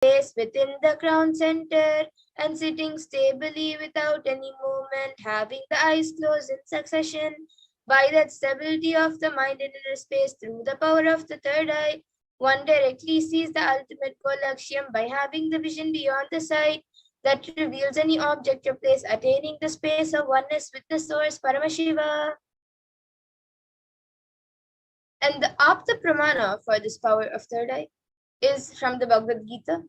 place within the crown center and sitting stably without any movement, having the eyes closed in succession. By that stability of the mind in inner space through the power of the third eye, one directly sees the ultimate goal Lakshyam by having the vision beyond the sight that reveals any object or place, attaining the space of oneness with the source, Paramashiva. And the Apta Pramana for this power of third eye is from the Bhagavad Gita.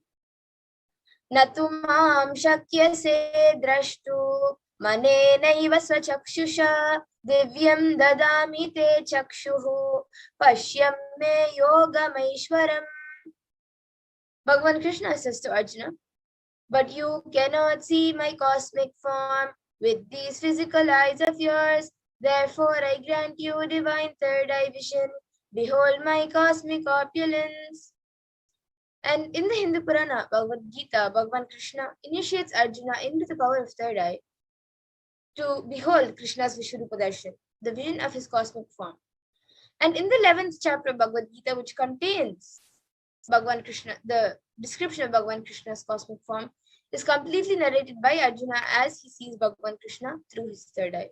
Natu mam shakyase drashtu manenaiva swachakshusha divyam dadami te chakshuhu pashyam me yogamaishwaram. Bhagavan Krishna says to Arjuna, but you cannot see my cosmic form with these physical eyes of yours. Therefore, I grant you divine third eye vision. Behold my cosmic opulence. And in the Hindu Purana, Bhagavad Gita, Bhagavan Krishna initiates Arjuna into the power of third eye to behold Krishna's Vishwarupa Darshan, the vision of his cosmic form. And in the 11th chapter of Bhagavad Gita, which contains Bhagavan Krishna, the description of Bhagavan Krishna's cosmic form, is completely narrated by Arjuna as he sees Bhagavan Krishna through his third eye.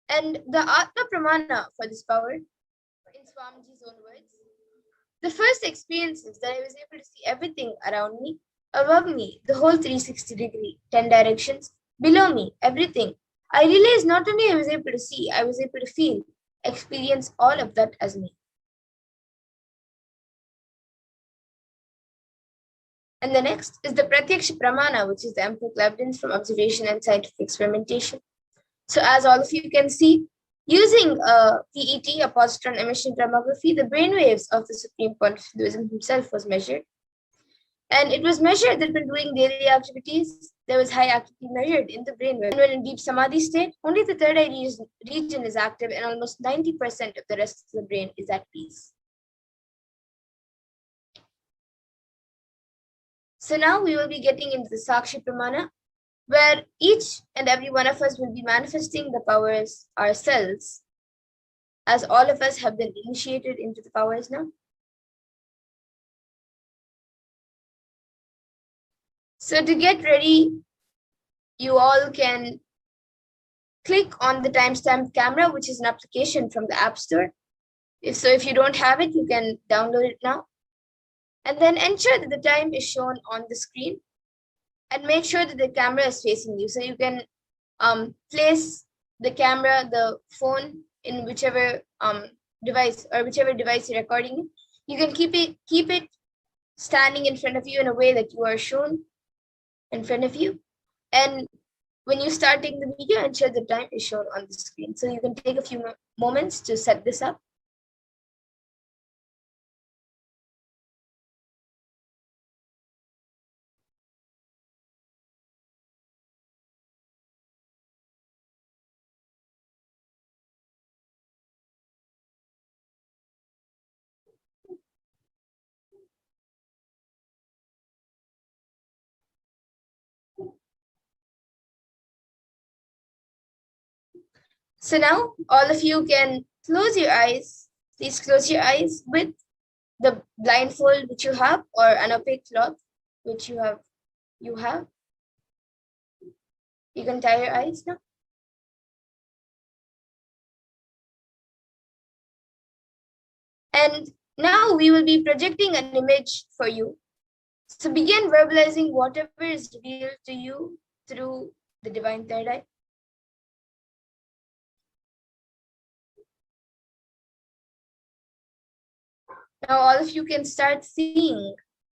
And the Atma Pramana for this power, in Swamiji's own words, the first experience is that I was able to see everything around me, above me, the whole 360-degree, 10 directions, below me, everything. I realized not only I was able to see, I was able to feel, experience all of that as me. And the next is the Pratyaksha Pramana, which is the empirical evidence from observation and scientific experimentation. So as all of you can see, using PET, a positron emission tomography, the brainwaves of the Supreme Pontiff Hinduism himself was measured. And it was measured that when doing daily activities, there was high activity measured in the brain. And when in deep samadhi state, only the third eye region is active and almost 90% of the rest of the brain is at peace. So now we will be getting into the Sakshi Pramana, where each and every one of us will be manifesting the powers ourselves, as all of us have been initiated into the powers now. So to get ready, you all can click on the timestamp camera, which is an application from the App Store. If you don't have it, you can download it now. And then ensure that the time is shown on the screen. And make sure that the camera is facing you. So you can place the camera, the phone, in whichever device or whichever device you're recording in. You can keep it standing in front of you in a way that you are shown in front of you. And when you start taking the video, ensure the time is shown on the screen. So you can take a few moments to set this up. So now all of you can close your eyes. Please close your eyes with the blindfold which you have, or an opaque cloth which you have. You can tie your eyes now. And now we will be projecting an image for you. So begin verbalizing whatever is revealed to you through the divine third eye. Now all of you can start seeing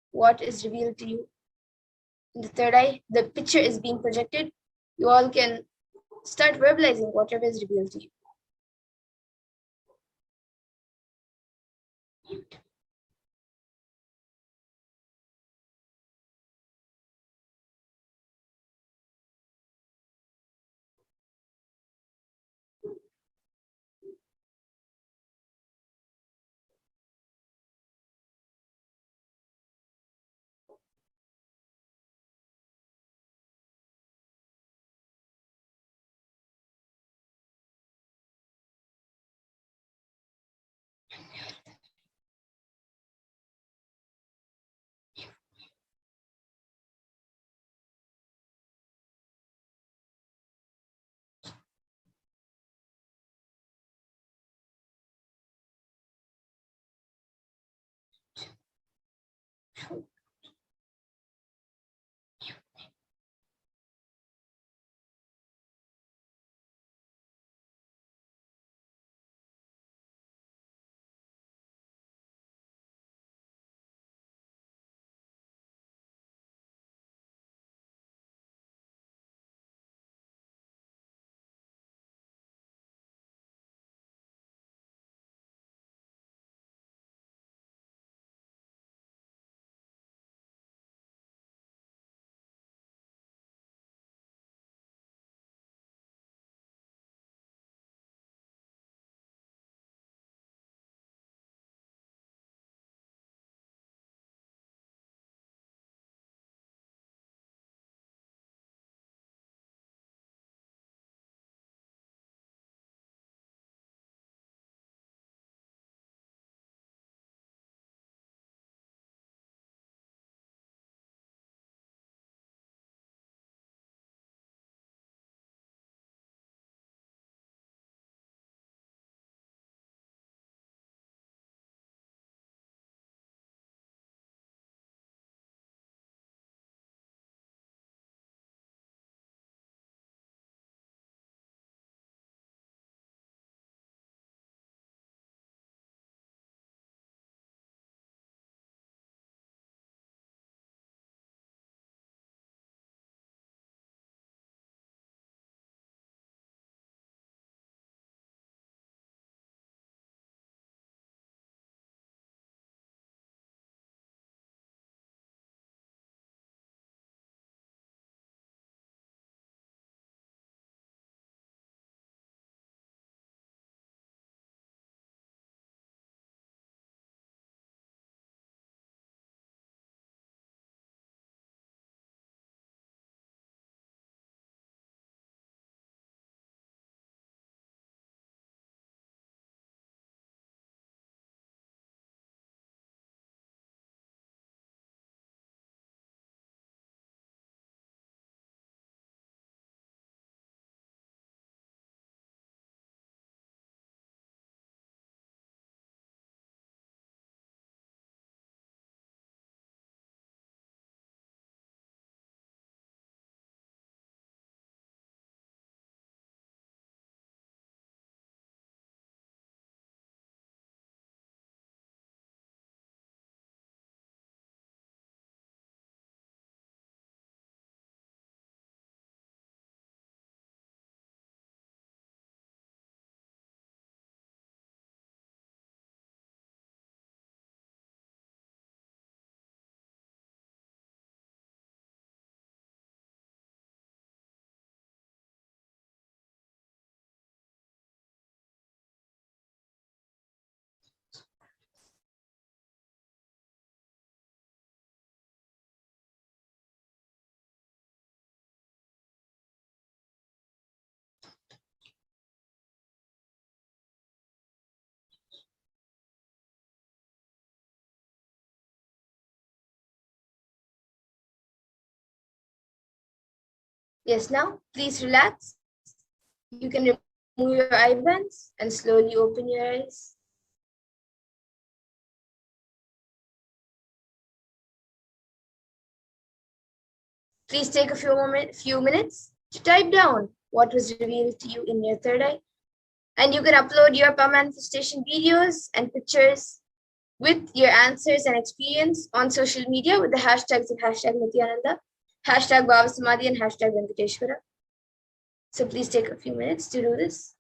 what is revealed to you in the third eye. The picture is being projected. You all can start verbalizing whatever is revealed to you. Yes, now please relax. You can remove your eyelids and slowly open your eyes. Please take a few minutes to type down what was revealed to you in your third eye. And you can upload your power manifestation videos and pictures with your answers and experience on social media with the hashtags of hashtag Nithyananda, hashtag Bhavasamadhi, and hashtag Venkateshwara. So please take a few minutes to do this.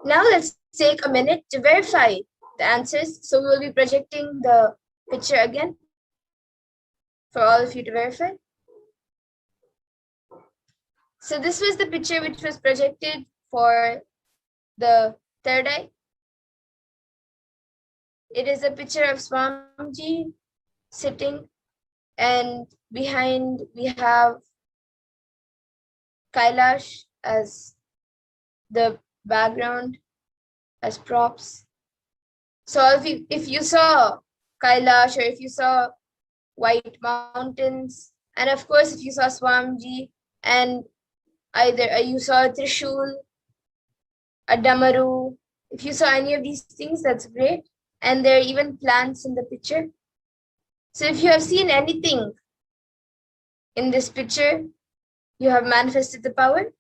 Now let's take a minute to verify the answers. So we will be projecting the picture again for all of you to verify. So this was the picture which was projected for the third eye. It is a picture of Swamiji sitting, and behind we have Kailash as the background, as props. So if you saw Kailash, or if you saw white mountains, and of course if you saw Swamiji, and either you saw a Trishul, a Damaru, if you saw any of these things, that's great. And there are even plants in the picture. So if you have seen anything in this picture, you have manifested the power.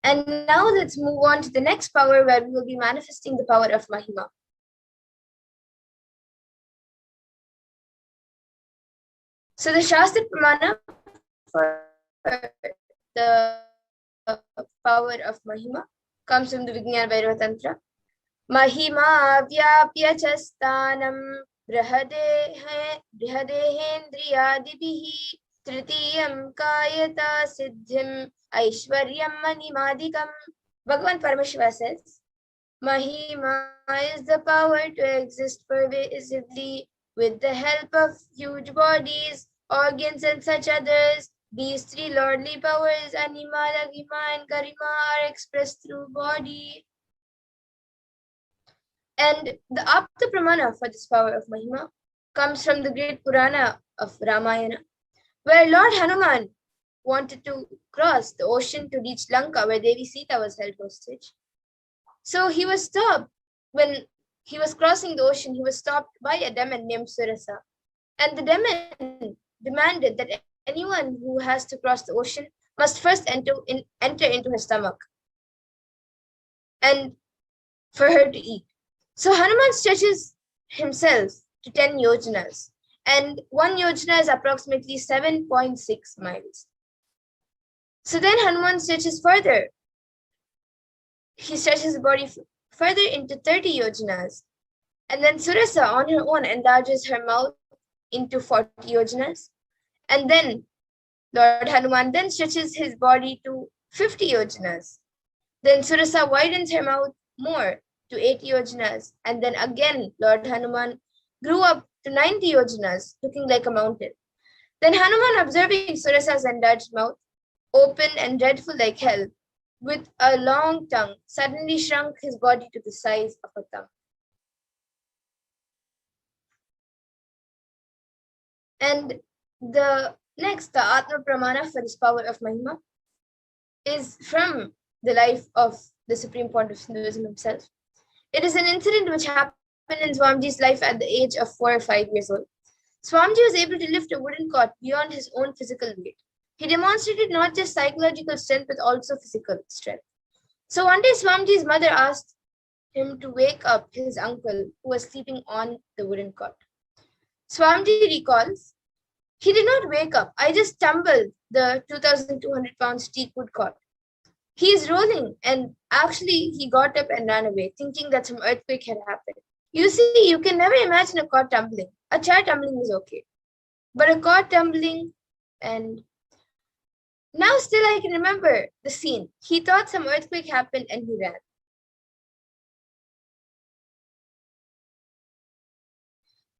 And now let's move on to the next power, where we will be manifesting the power of Mahima. So the Shastra Pramana for the power of Mahima comes from the Vijnana Bhairava Tantra. Mahima vyapya chastanam brihadehendriyadibihi tritiyam kayata siddhim aishwaryam manimadikam. Bhagavan Paramashiva says, Mahima is the power to exist pervasively with the help of huge bodies, organs, and such others. These three lordly powers, Anima, Laghima, and Garima, are expressed through body. And the Apta Pramana for this power of Mahima comes from the great Purana of Ramayana, where Lord Hanuman wanted to cross the ocean to reach Lanka, where Devi Sita was held hostage. So he was stopped. When he was crossing the ocean, he was stopped by a demon named Surasa. And the demon demanded that anyone who has to cross the ocean must first enter into her stomach, and for her to eat. So Hanuman stretches himself to 10 yojanas, and 1 yojana is approximately 7.6 miles. So then Hanuman stretches further. He stretches the body further into 30 yojanas, and then Surasa on her own enlarges her mouth into 40 yojanas, and then Lord Hanuman then stretches his body to 50 yojanas. Then Surasa widens her mouth more to 80 yojanas, and then again Lord Hanuman grew up to 90 yojanas, looking like a mountain. Then Hanuman, observing Surasa's enlarged mouth, open and dreadful like hell, with a long tongue, suddenly shrunk his body to the size of a thumb. And the Atma Pramana for this power of Mahima is from the life of the Supreme Pontiff of Hinduism himself. It is an incident which happened in Swamiji's life at the age of 4 or 5 years old. Swamiji was able to lift a wooden cot beyond his own physical weight. He demonstrated not just psychological strength, but also physical strength. So one day, Swamiji's mother asked him to wake up his uncle who was sleeping on the wooden cot. Swamiji recalls, "He did not wake up. I just tumbled the 2,200 pounds teak wood cot. He is rolling," and actually he got up and ran away, thinking that some earthquake had happened. You see, you can never imagine a cot tumbling. A chair tumbling is okay, but a cot tumbling, and now still I can remember the scene. He thought some earthquake happened and he ran.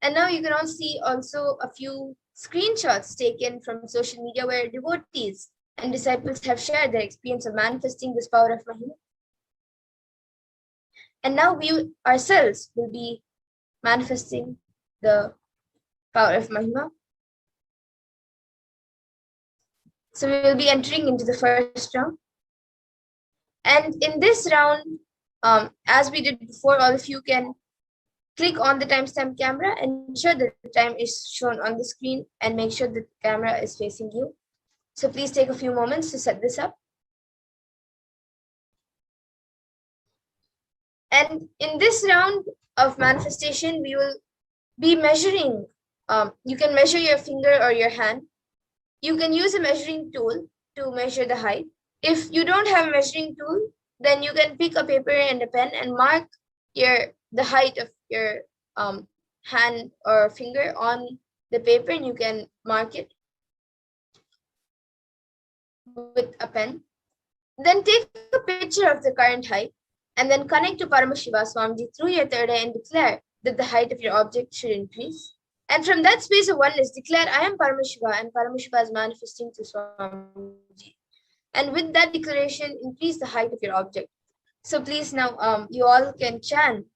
And now you can all see also a few screenshots taken from social media where devotees and disciples have shared their experience of manifesting this power of Mahima. And now we ourselves will be manifesting the power of Mahima. So we will be entering into the first round. And in this round, as we did before, all of you can click on the timestamp camera and ensure that the time is shown on the screen, and make sure that the camera is facing you. So please take a few moments to set this up. And in this round of manifestation, we will be measuring. You can measure your finger or your hand. You can use a measuring tool, to measure the height. If you don't have a measuring tool, then you can pick a paper and a pen and mark the height of your hand or finger on the paper, and you can mark it with a pen. Then take a picture of the current height and then connect to Paramashiva Swamiji through your third eye and declare that the height of your object should increase. And from that space of oneness, declare, I am Paramashiva and Paramashiva is manifesting to Swamiji. And with that declaration, increase the height of your object. So please now, you all can chant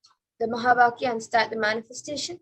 the Mahavakya and start the manifestation.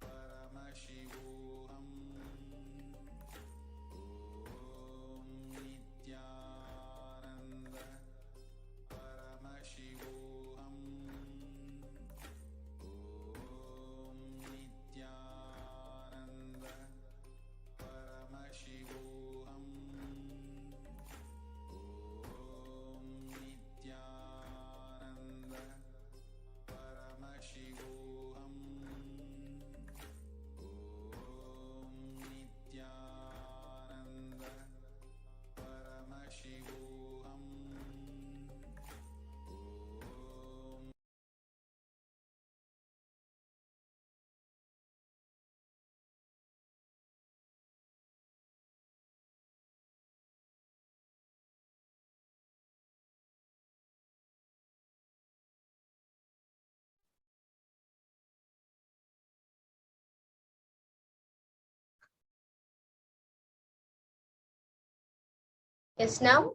Paramashivoham. Om Nithyananda Paramashivoham. Om Nithyananda Paramashivoham. Om Nithyananda Paramashivoham. Om Yes, now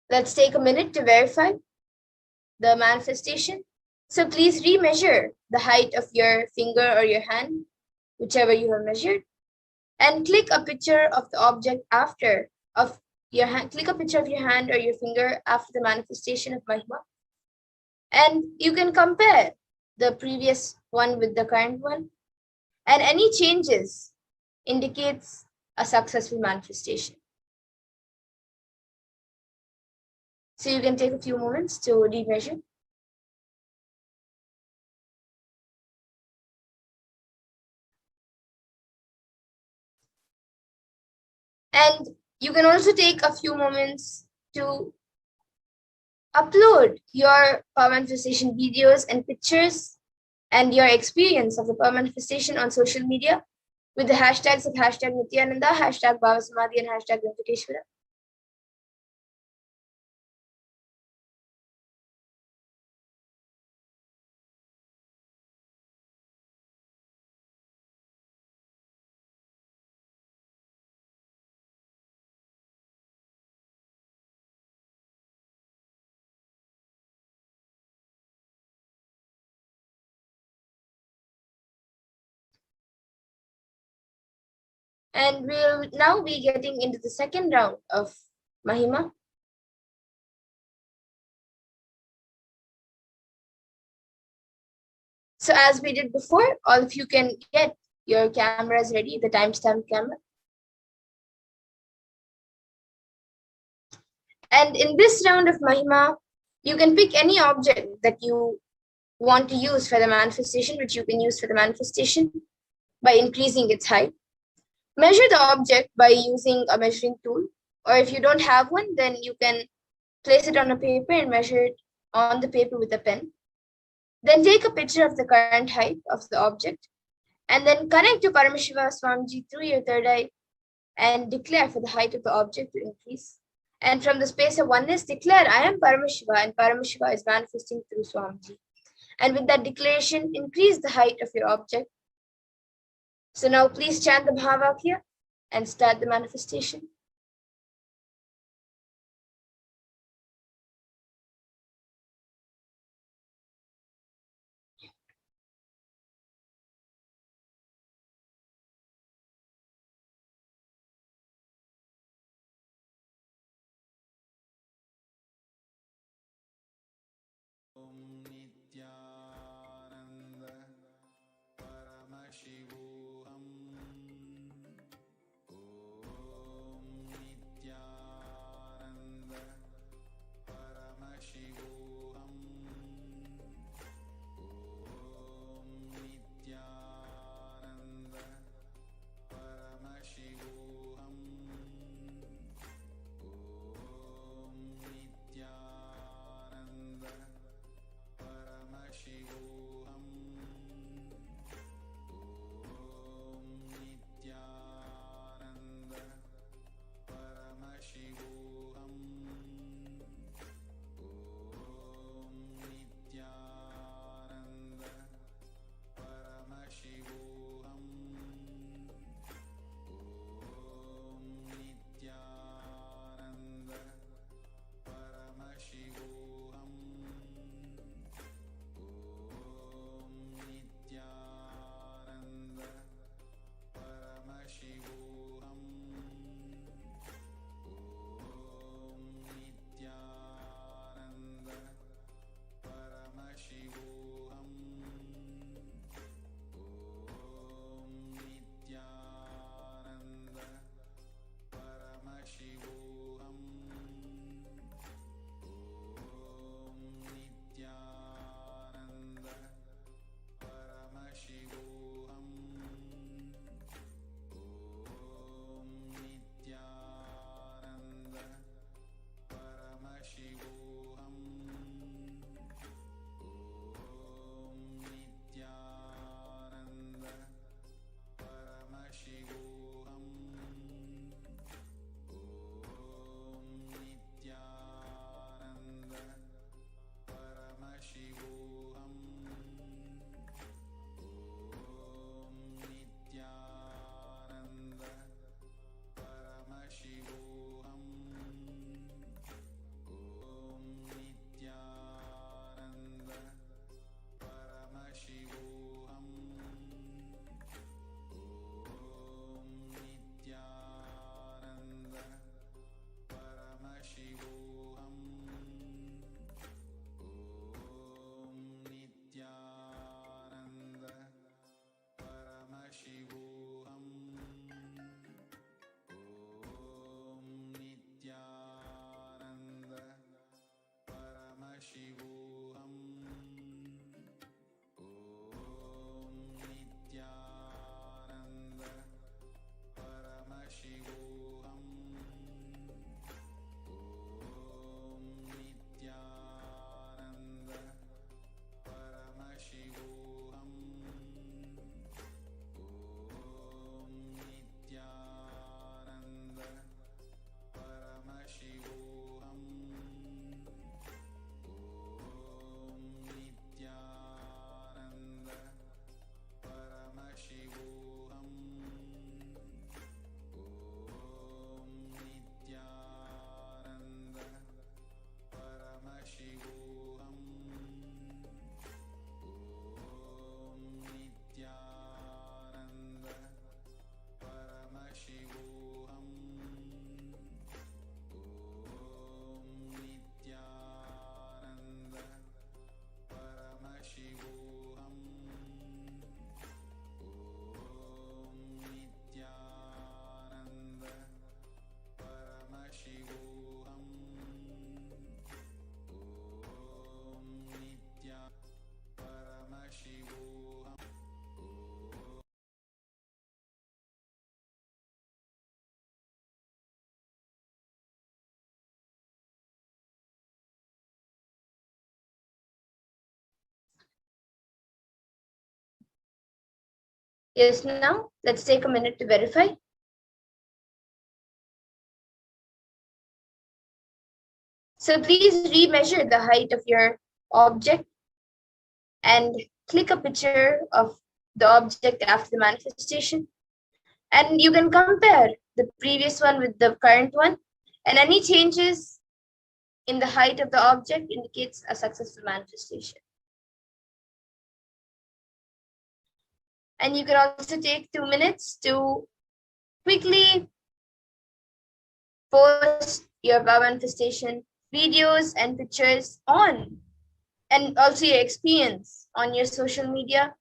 let's take a minute to verify the manifestation. So please remeasure the height of your finger or your hand, whichever you have measured, and click a picture of the object after of your hand. Click a picture of your hand or your finger after the manifestation of Mahima. And you can compare the previous one with the current one. And any changes indicates a successful manifestation. So you can take a few moments to remeasure. And you can also take a few moments to upload your power manifestation videos and pictures and your experience of the power manifestation on social media with the hashtags of hashtag Nithyananda, hashtag Bhavasamadhi, and hashtag Venkateshwara. And we'll now be getting into the second round of Mahima. So as we did before, all of you can get your cameras ready, the timestamp camera. And in this round of Mahima, you can pick any object that you want to use for the manifestation, which you can use for the manifestation by increasing its height. Measure the object by using a measuring tool, or if you don't have one, then you can place it on a paper and measure it on the paper with a pen. Then take a picture of the current height of the object, and then connect to Paramashiva Swamiji through your third eye and declare for the height of the object to increase. And from the space of oneness, declare, I am Paramashiva, and Paramashiva is manifesting through Swamiji. And with that declaration, increase the height of your object. So now please chant the Mahavakya and start the manifestation. Om Nithyananda Paramashivoham. Om Nithyananda Paramashivoham. Om Nithyananda Paramashivoham. Om Nithyananda Paramashivoham. Om Yes, now let's take a minute to verify. So please remeasure the height of your object and click a picture of the object after the manifestation. And you can compare the previous one with the current one, and any changes in the height of the object indicates a successful manifestation. And you can also take 2 minutes to quickly post your power manifestation videos and pictures on, and also your experience on your social media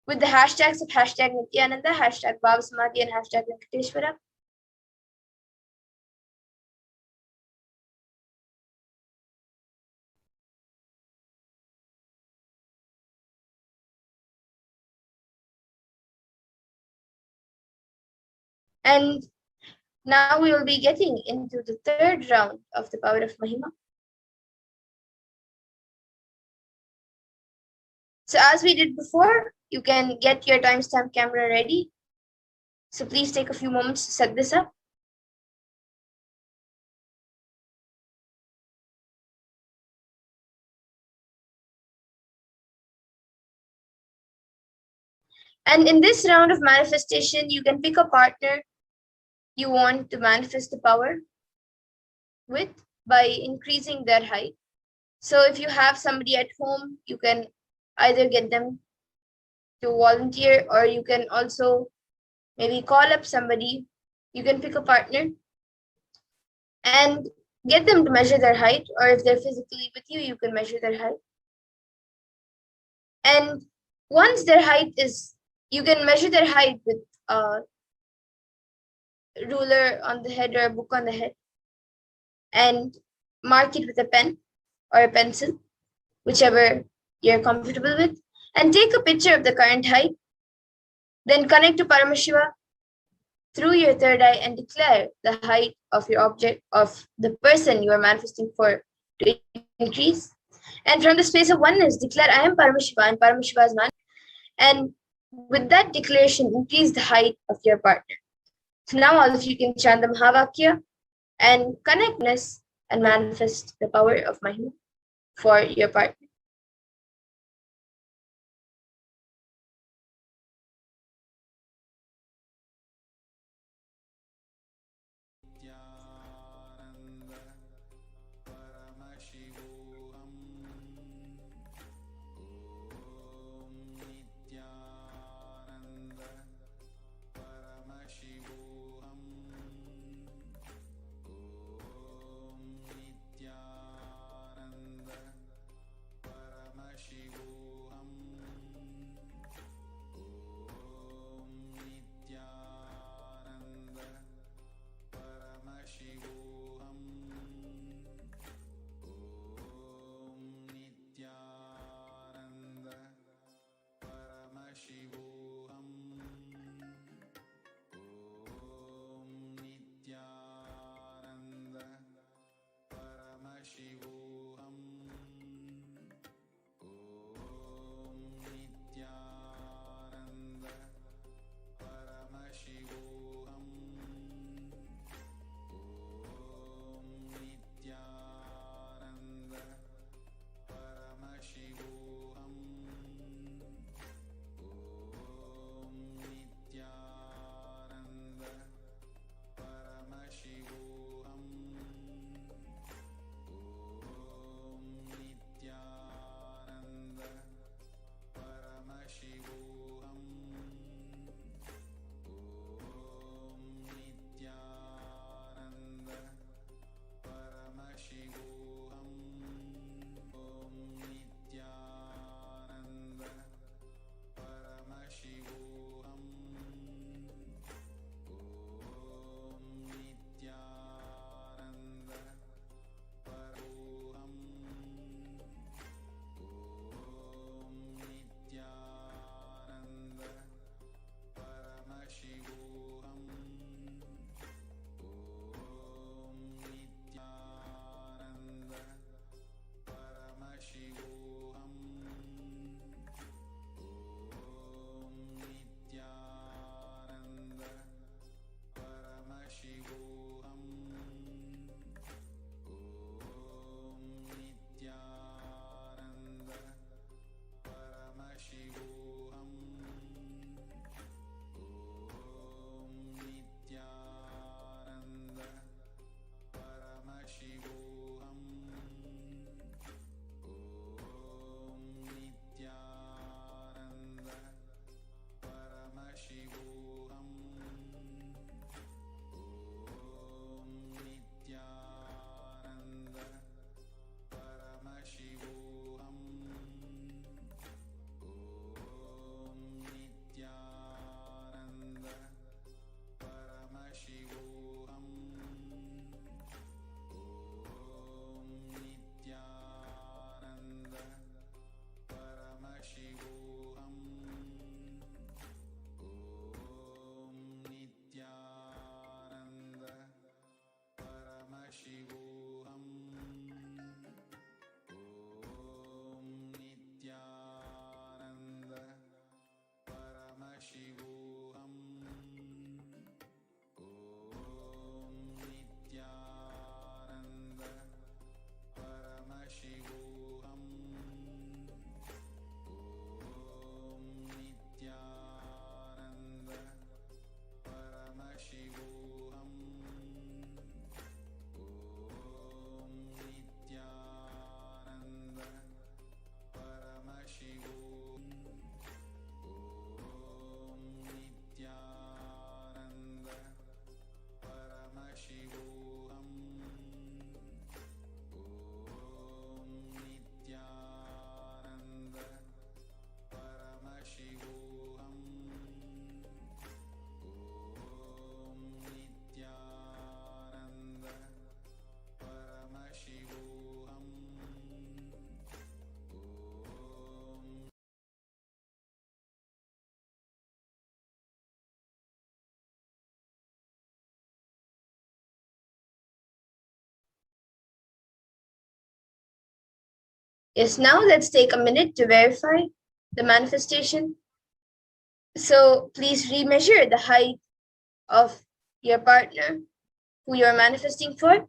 with the hashtags of hashtag Nithyananda, hashtag Bhavasamadhi, and hashtag Venkateshwara. And now we will be getting into the third round of the power of Mahima. So as we did before, you can get your timestamp camera ready. So please take a few moments to set this up. And in this round of manifestation, you can pick a partner you want to manifest the power with by increasing their height. So if you have somebody at home, you can either get them to volunteer, or you can also maybe call up somebody. You can pick a partner and get them to measure their height, or if they're physically with you, you can measure their height. And once their height is, you can measure their height with a ruler on the head or a book on the head, and mark it with a pen or a pencil, whichever you're comfortable with, and take a picture of the current height. Then connect to Paramashiva through your third eye and declare the height of your object, of the person you are manifesting for, to increase. And from the space of oneness, declare, I am Paramashiva and Paramashiva is man. And with that declaration, increase the height of your partner. So now all of you can chant the Mahavakya and connectness and manifest the power of Mahima for your partner. Nithyananda Paramashivoham. Om Nithyananda Paramashivoham. Om Nithyananda Yes, now let's take a minute to verify the manifestation. So please remeasure the height of your partner who you're manifesting for.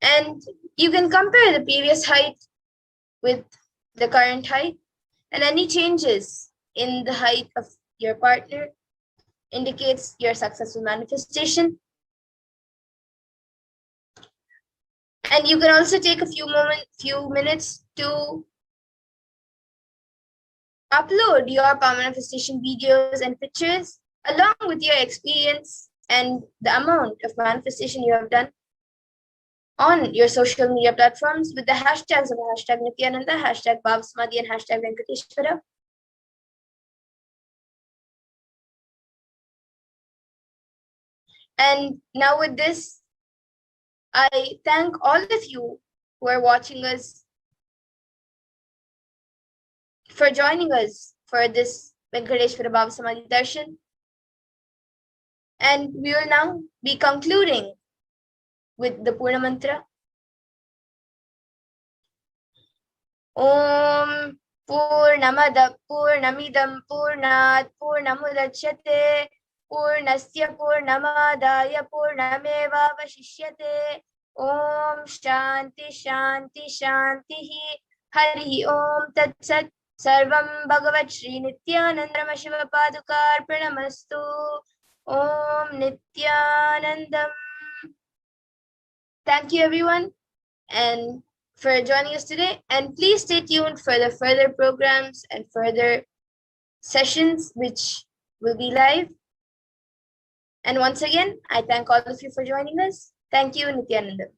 And you can compare the previous height with the current height, and any changes in the height of your partner indicates your successful manifestation. And you can also take a few minutes to upload your power manifestation videos and pictures along with your experience and the amount of manifestation you have done on your social media platforms with the hashtags of hashtag Nithyananda, hashtag Bhavasmadhi, and hashtag Venkateshwara. And now with this, I thank all of you who are watching us for joining us for this Venkateshwara Bhavasamadhi Darshan. And we will now be concluding with the Purna Mantra. Om Purnamada Purnamidam Purnat Purnamudachyate Purnasya Purnamadaya Purnameva Vashishyate. Om Shanti Shanti Shanti Hari Om Tat Sat Sarvam Bhagavat Shri Nithyananda Paramashiva Padukar Pranamastu. Om Nithyanandam. Thank you everyone and for joining us today, and please stay tuned for the further programs and further sessions which will be live. And once again, I thank all of you for joining us. Thank you, Nithyananda.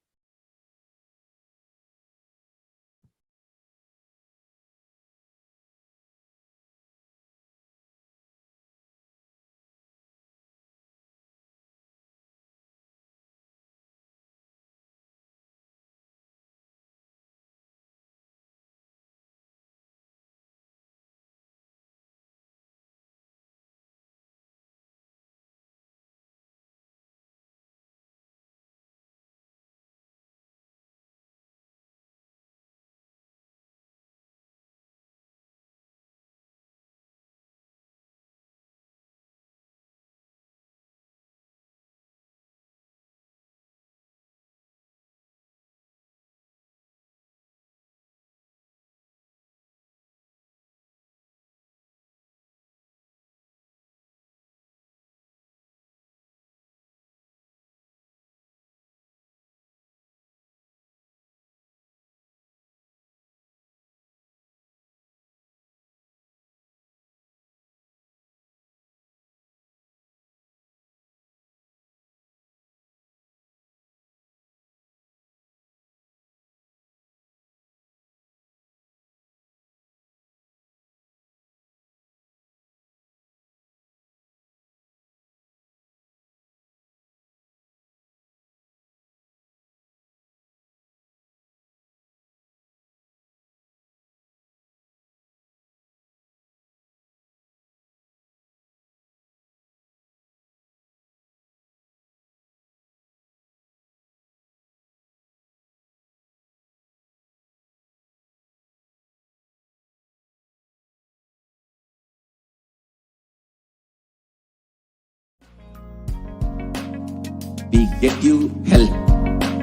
We get you help.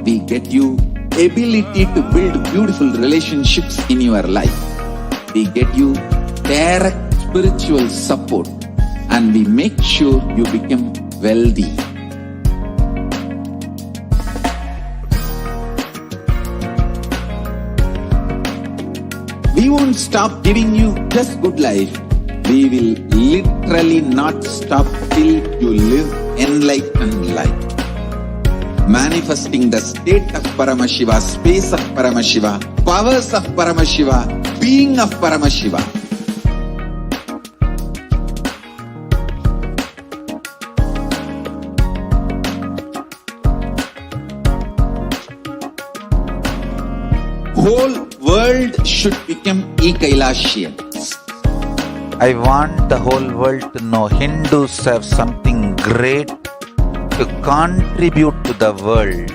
We get you ability to build beautiful relationships in your life. We get you direct spiritual support, and we make sure you become wealthy. We won't stop giving you just good life. We will literally not stop till you live enlightened life. Manifesting the state of Paramashiva, space of Paramashiva, powers of Paramashiva, being of Paramashiva. Whole world should become e-Kailashians. I want the whole world to know Hindus have something great to contribute to the world.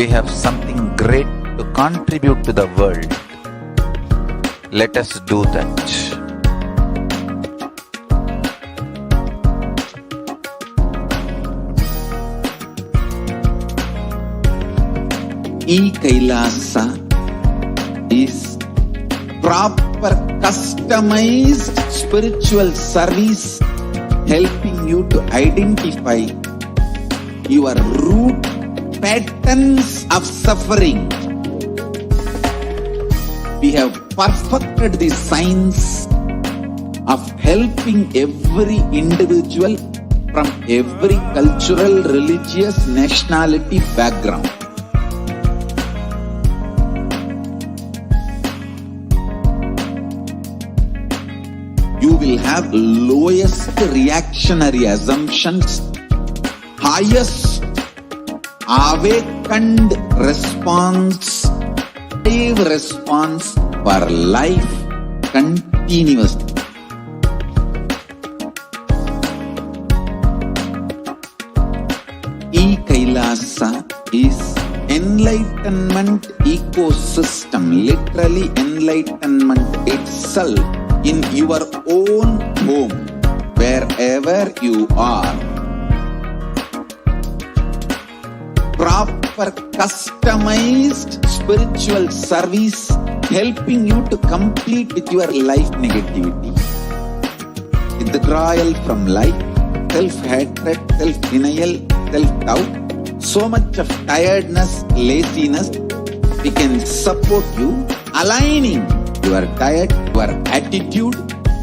We have something great to contribute to the world. Let us do that. E-Kailasa is proper customized spiritual service helping you to identify your root patterns of suffering. We have perfected the science of helping every individual from every cultural, religious, nationality background. You will have lowest reactionary assumptions, highest awakened response, for life continuously. E-Kailasa is enlightenment ecosystem, literally enlightenment itself in your own home, wherever you are. Proper customized spiritual service helping you to complete with your life negativity. Withdrawal from life, self-hatred, self-denial, self-doubt, so much of tiredness, laziness. We can support you aligning your diet, your attitude,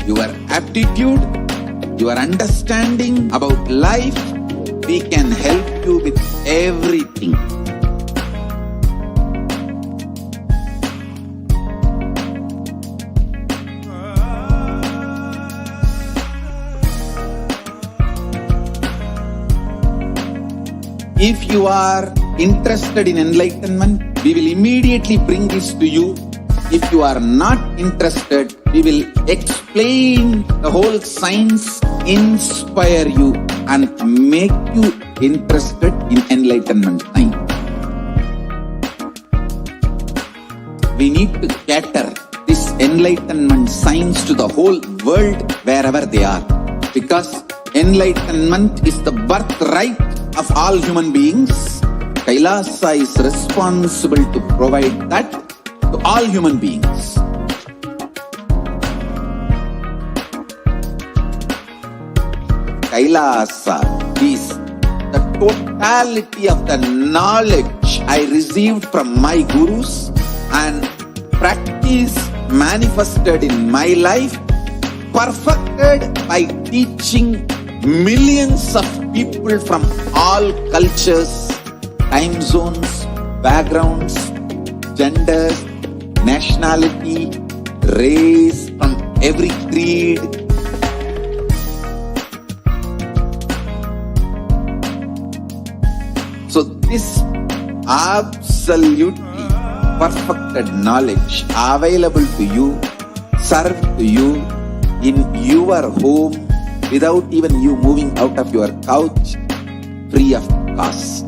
your aptitude, your understanding about life. We can help you with everything. If you are interested in enlightenment, we will immediately bring this to you. If you are not interested, we will explain the whole science, inspire you and make you interested in enlightenment science. We need to cater this enlightenment science to the whole world wherever they are, because enlightenment is the birthright of all human beings. Kailasa is responsible to provide that to all human beings. Kailasa is the totality of the knowledge I received from my gurus and practice manifested in my life, perfected by teaching millions of people from all cultures, time zones, backgrounds, genders, nationality, race, from every creed. So this absolutely perfected knowledge available to you, served to you in your home without even you moving out of your couch, free of cost.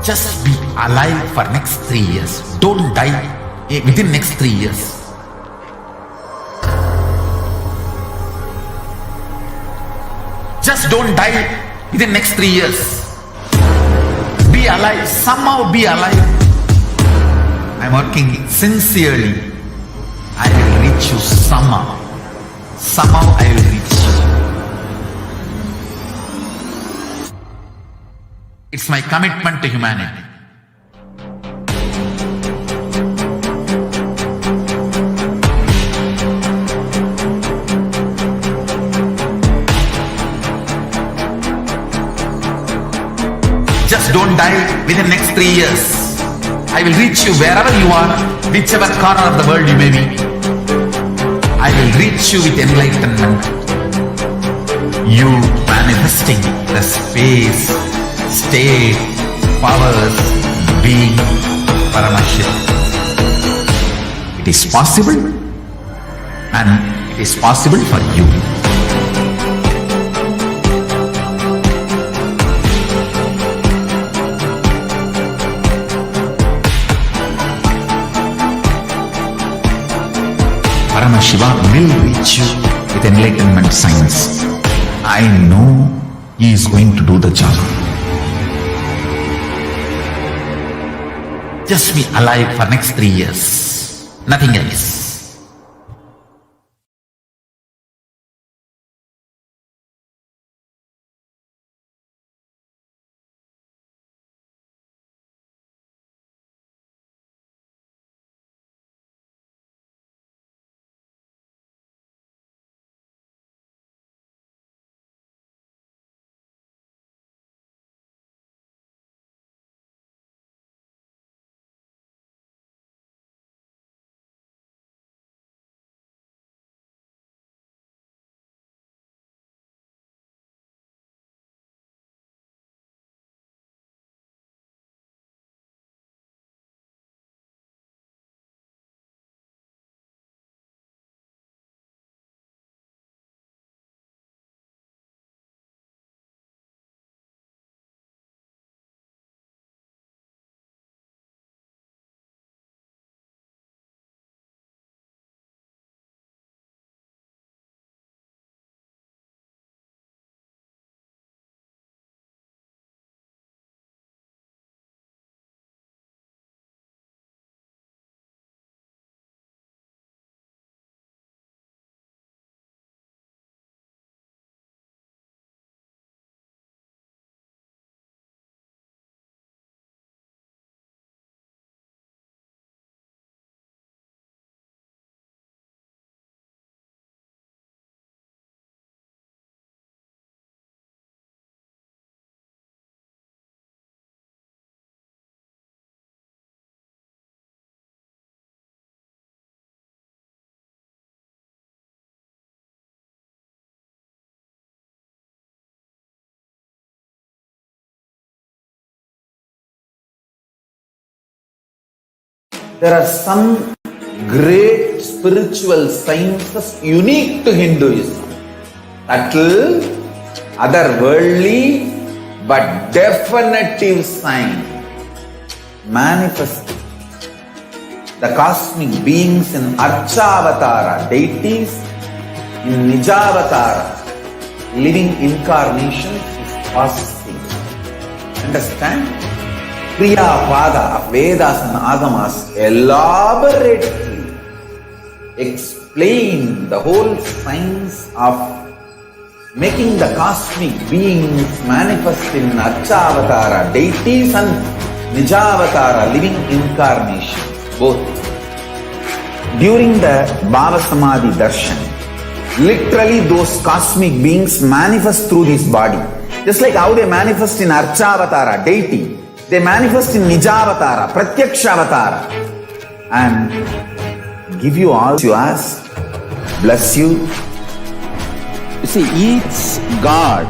Just be alive for next 3 years. Don't die within next 3 years. Just don't die within next 3 years. Be alive. Somehow be alive. I'm working sincerely. I will reach you somehow. Somehow I will reach you. It's my commitment to humanity. Just don't die within next 3 years. I will reach you wherever you are, whichever corner of the world you may be. I will reach you with enlightenment. You manifesting the space, state, powers, being Paramashivoham. it is possible, and it is possible for you. Paramashiva will reach you with enlightenment science. I know he is going to do the job. Just be alive for next 3 years. Nothing else. There are some great spiritual sciences unique to Hinduism. Subtle, otherworldly, but definitive sign. Manifesting the cosmic beings in Archavatara, deities in Nijavatara, living incarnations is possible. Understand? Kriya Pada of Vedas and Agamas elaborately explain the whole science of making the cosmic beings manifest in Archavatara, deities and Nijavatara, living incarnations, both. During the Bhava Samadhi Darshan, literally those cosmic beings manifest through this body. Just like how they manifest in Archavatara, deity, they manifest in Nijavatara, Pratyakshavatara, and give you all you ask, bless you. You see, each God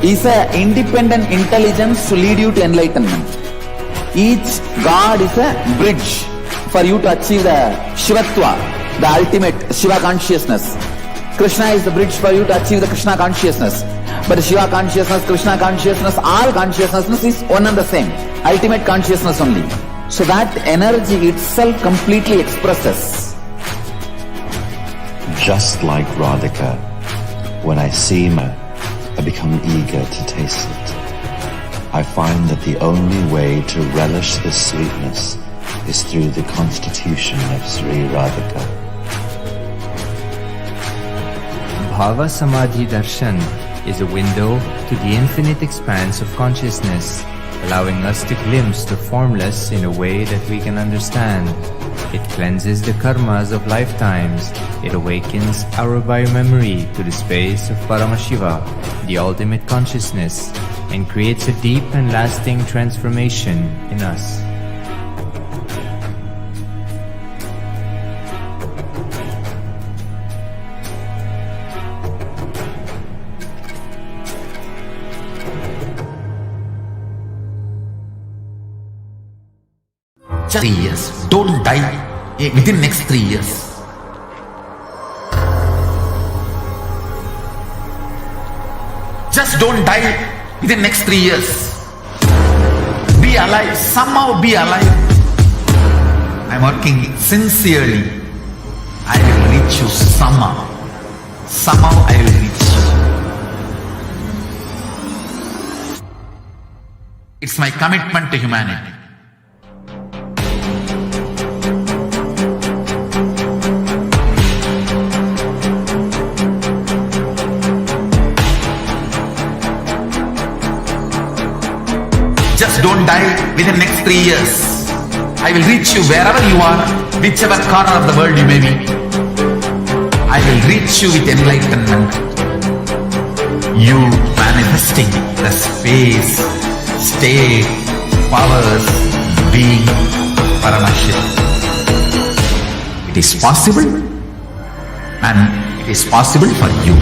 is an independent intelligence to lead you to enlightenment. Each God is a bridge for you to achieve the Shivatva, the ultimate Shiva consciousness. Krishna is the bridge for you to achieve the Krishna consciousness. But the Shiva consciousness, Krishna consciousness, all consciousness is one and the same. Ultimate consciousness only. So that energy itself completely expresses. Just like Radhika, when I see her, I become eager to taste it. I find that the only way to relish this sweetness is through the constitution of Sri Radhika. Bhava Samadhi Darshan is a window to the infinite expanse of consciousness, allowing us to glimpse the formless in a way that we can understand. It cleanses the karmas of lifetimes. It awakens our biomemory to the space of Paramashiva, the ultimate consciousness, and creates a deep and lasting transformation in us. Just 3 years. Don't die within next 3 years. Just don't die within next 3 years. Be alive, somehow be alive. I'm working sincerely. I will reach you somehow. Somehow I will reach you. It's my commitment to humanity. Just don't die within next 3 years. I will reach you wherever you are, whichever corner of the world you may be. I will reach you with enlightenment. You manifesting the space, state, powers, being Paramashivoham. It is possible, and it is possible for you.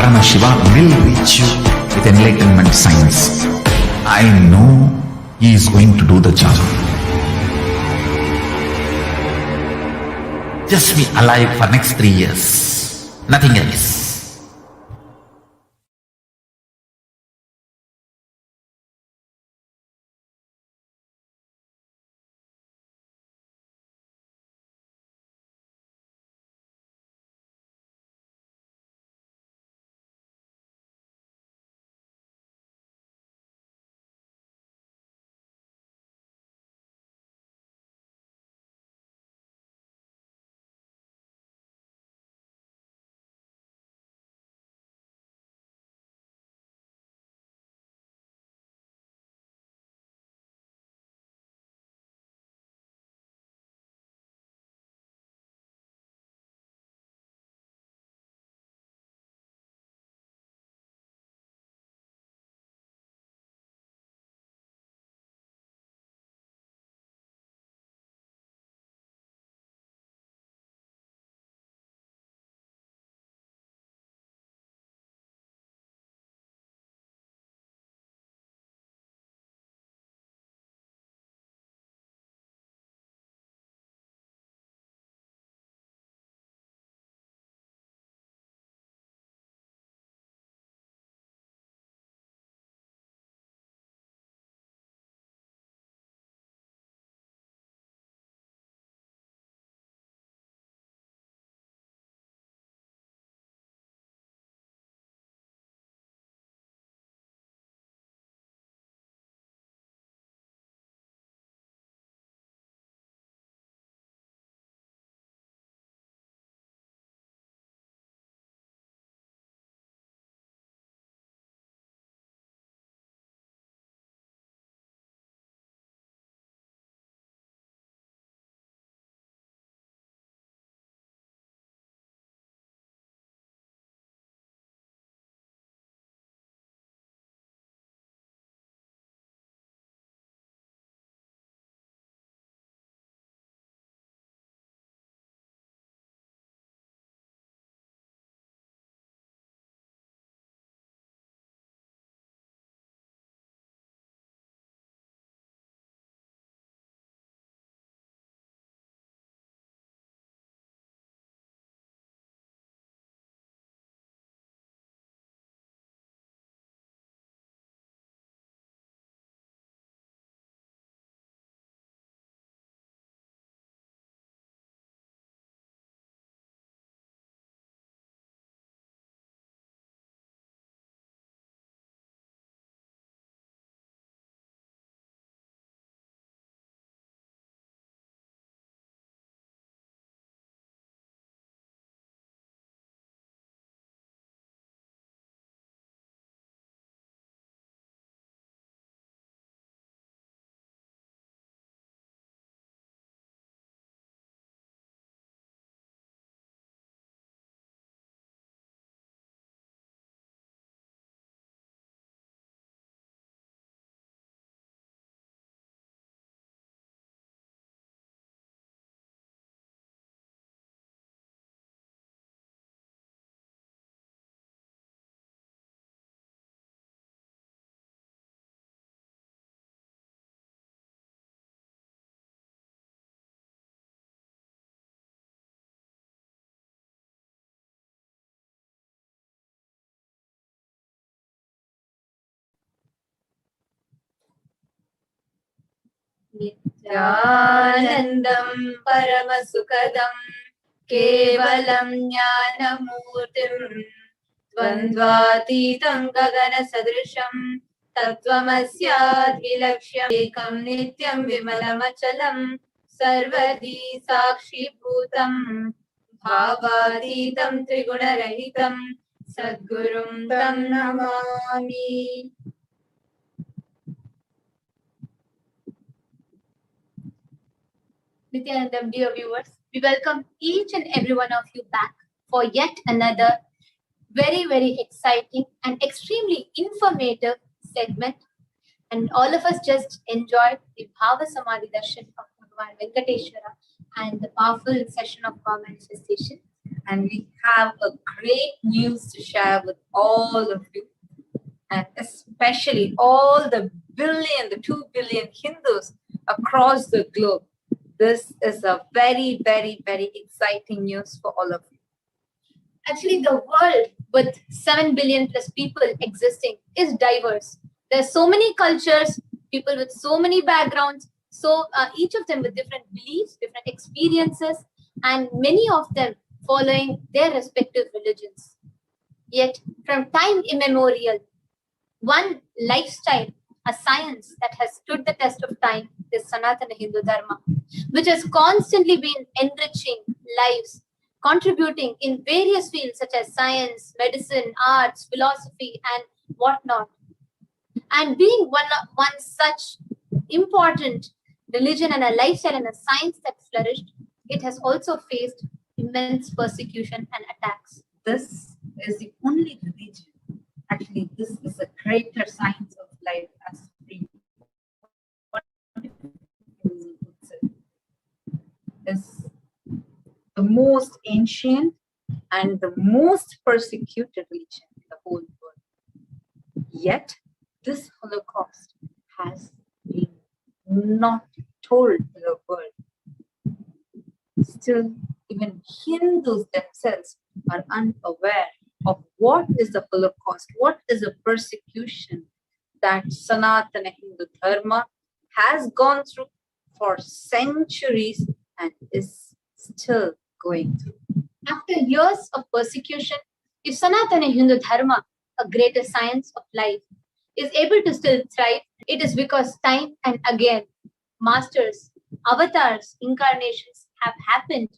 Paramashiva will reach you with enlightenment science. I know he is going to do the job. Just be alive for next 3 years. Nothing else. Nithyanandam Paramasukadam Kevalam Jnanamurtim Dvandvatitam Gagana Sadrisham Tattvamasyaadvilaksham Ekam Nityam Vimalamachalam Sarvadi Sakshi Bhutam Bhavatitam Trigunarahitam Sadgurum Tam Namami. Nithyanandam, dear viewers, we welcome each and every one of you back for yet another very, very exciting and extremely informative segment. And all of us just enjoyed the Bhava Samadhi Darshan of Bhagavan Venkateshwara and the powerful session of power manifestation. And we have a great news to share with all of you, and especially all the 2 billion Hindus across the globe. This is a very, very, very exciting news for all of you. Actually, the world with 7 billion plus people existing is diverse. There's so many cultures, people with so many backgrounds, so each of them with different beliefs, different experiences, and many of them following their respective religions. Yet, from time immemorial, one lifestyle, a science that has stood the test of time is Sanatana Hindu Dharma, which has constantly been enriching lives, contributing in various fields such as science, medicine, arts, philosophy, and whatnot. And being one such important religion and a lifestyle and a science that flourished, it has also faced immense persecution and attacks. This is the only religion. Actually, this is a greater science of life as is the most ancient and the most persecuted religion in the whole world. Yet, this Holocaust has been not told to the world. Still, even Hindus themselves are unaware of what is the Holocaust, what is the persecution that Sanatana Hindu Dharma has gone through for centuries and is still going through. After years of persecution, if Sanatana Hindu Dharma, a greater science of life, is able to still thrive, it is because time and again, masters, avatars, incarnations have happened,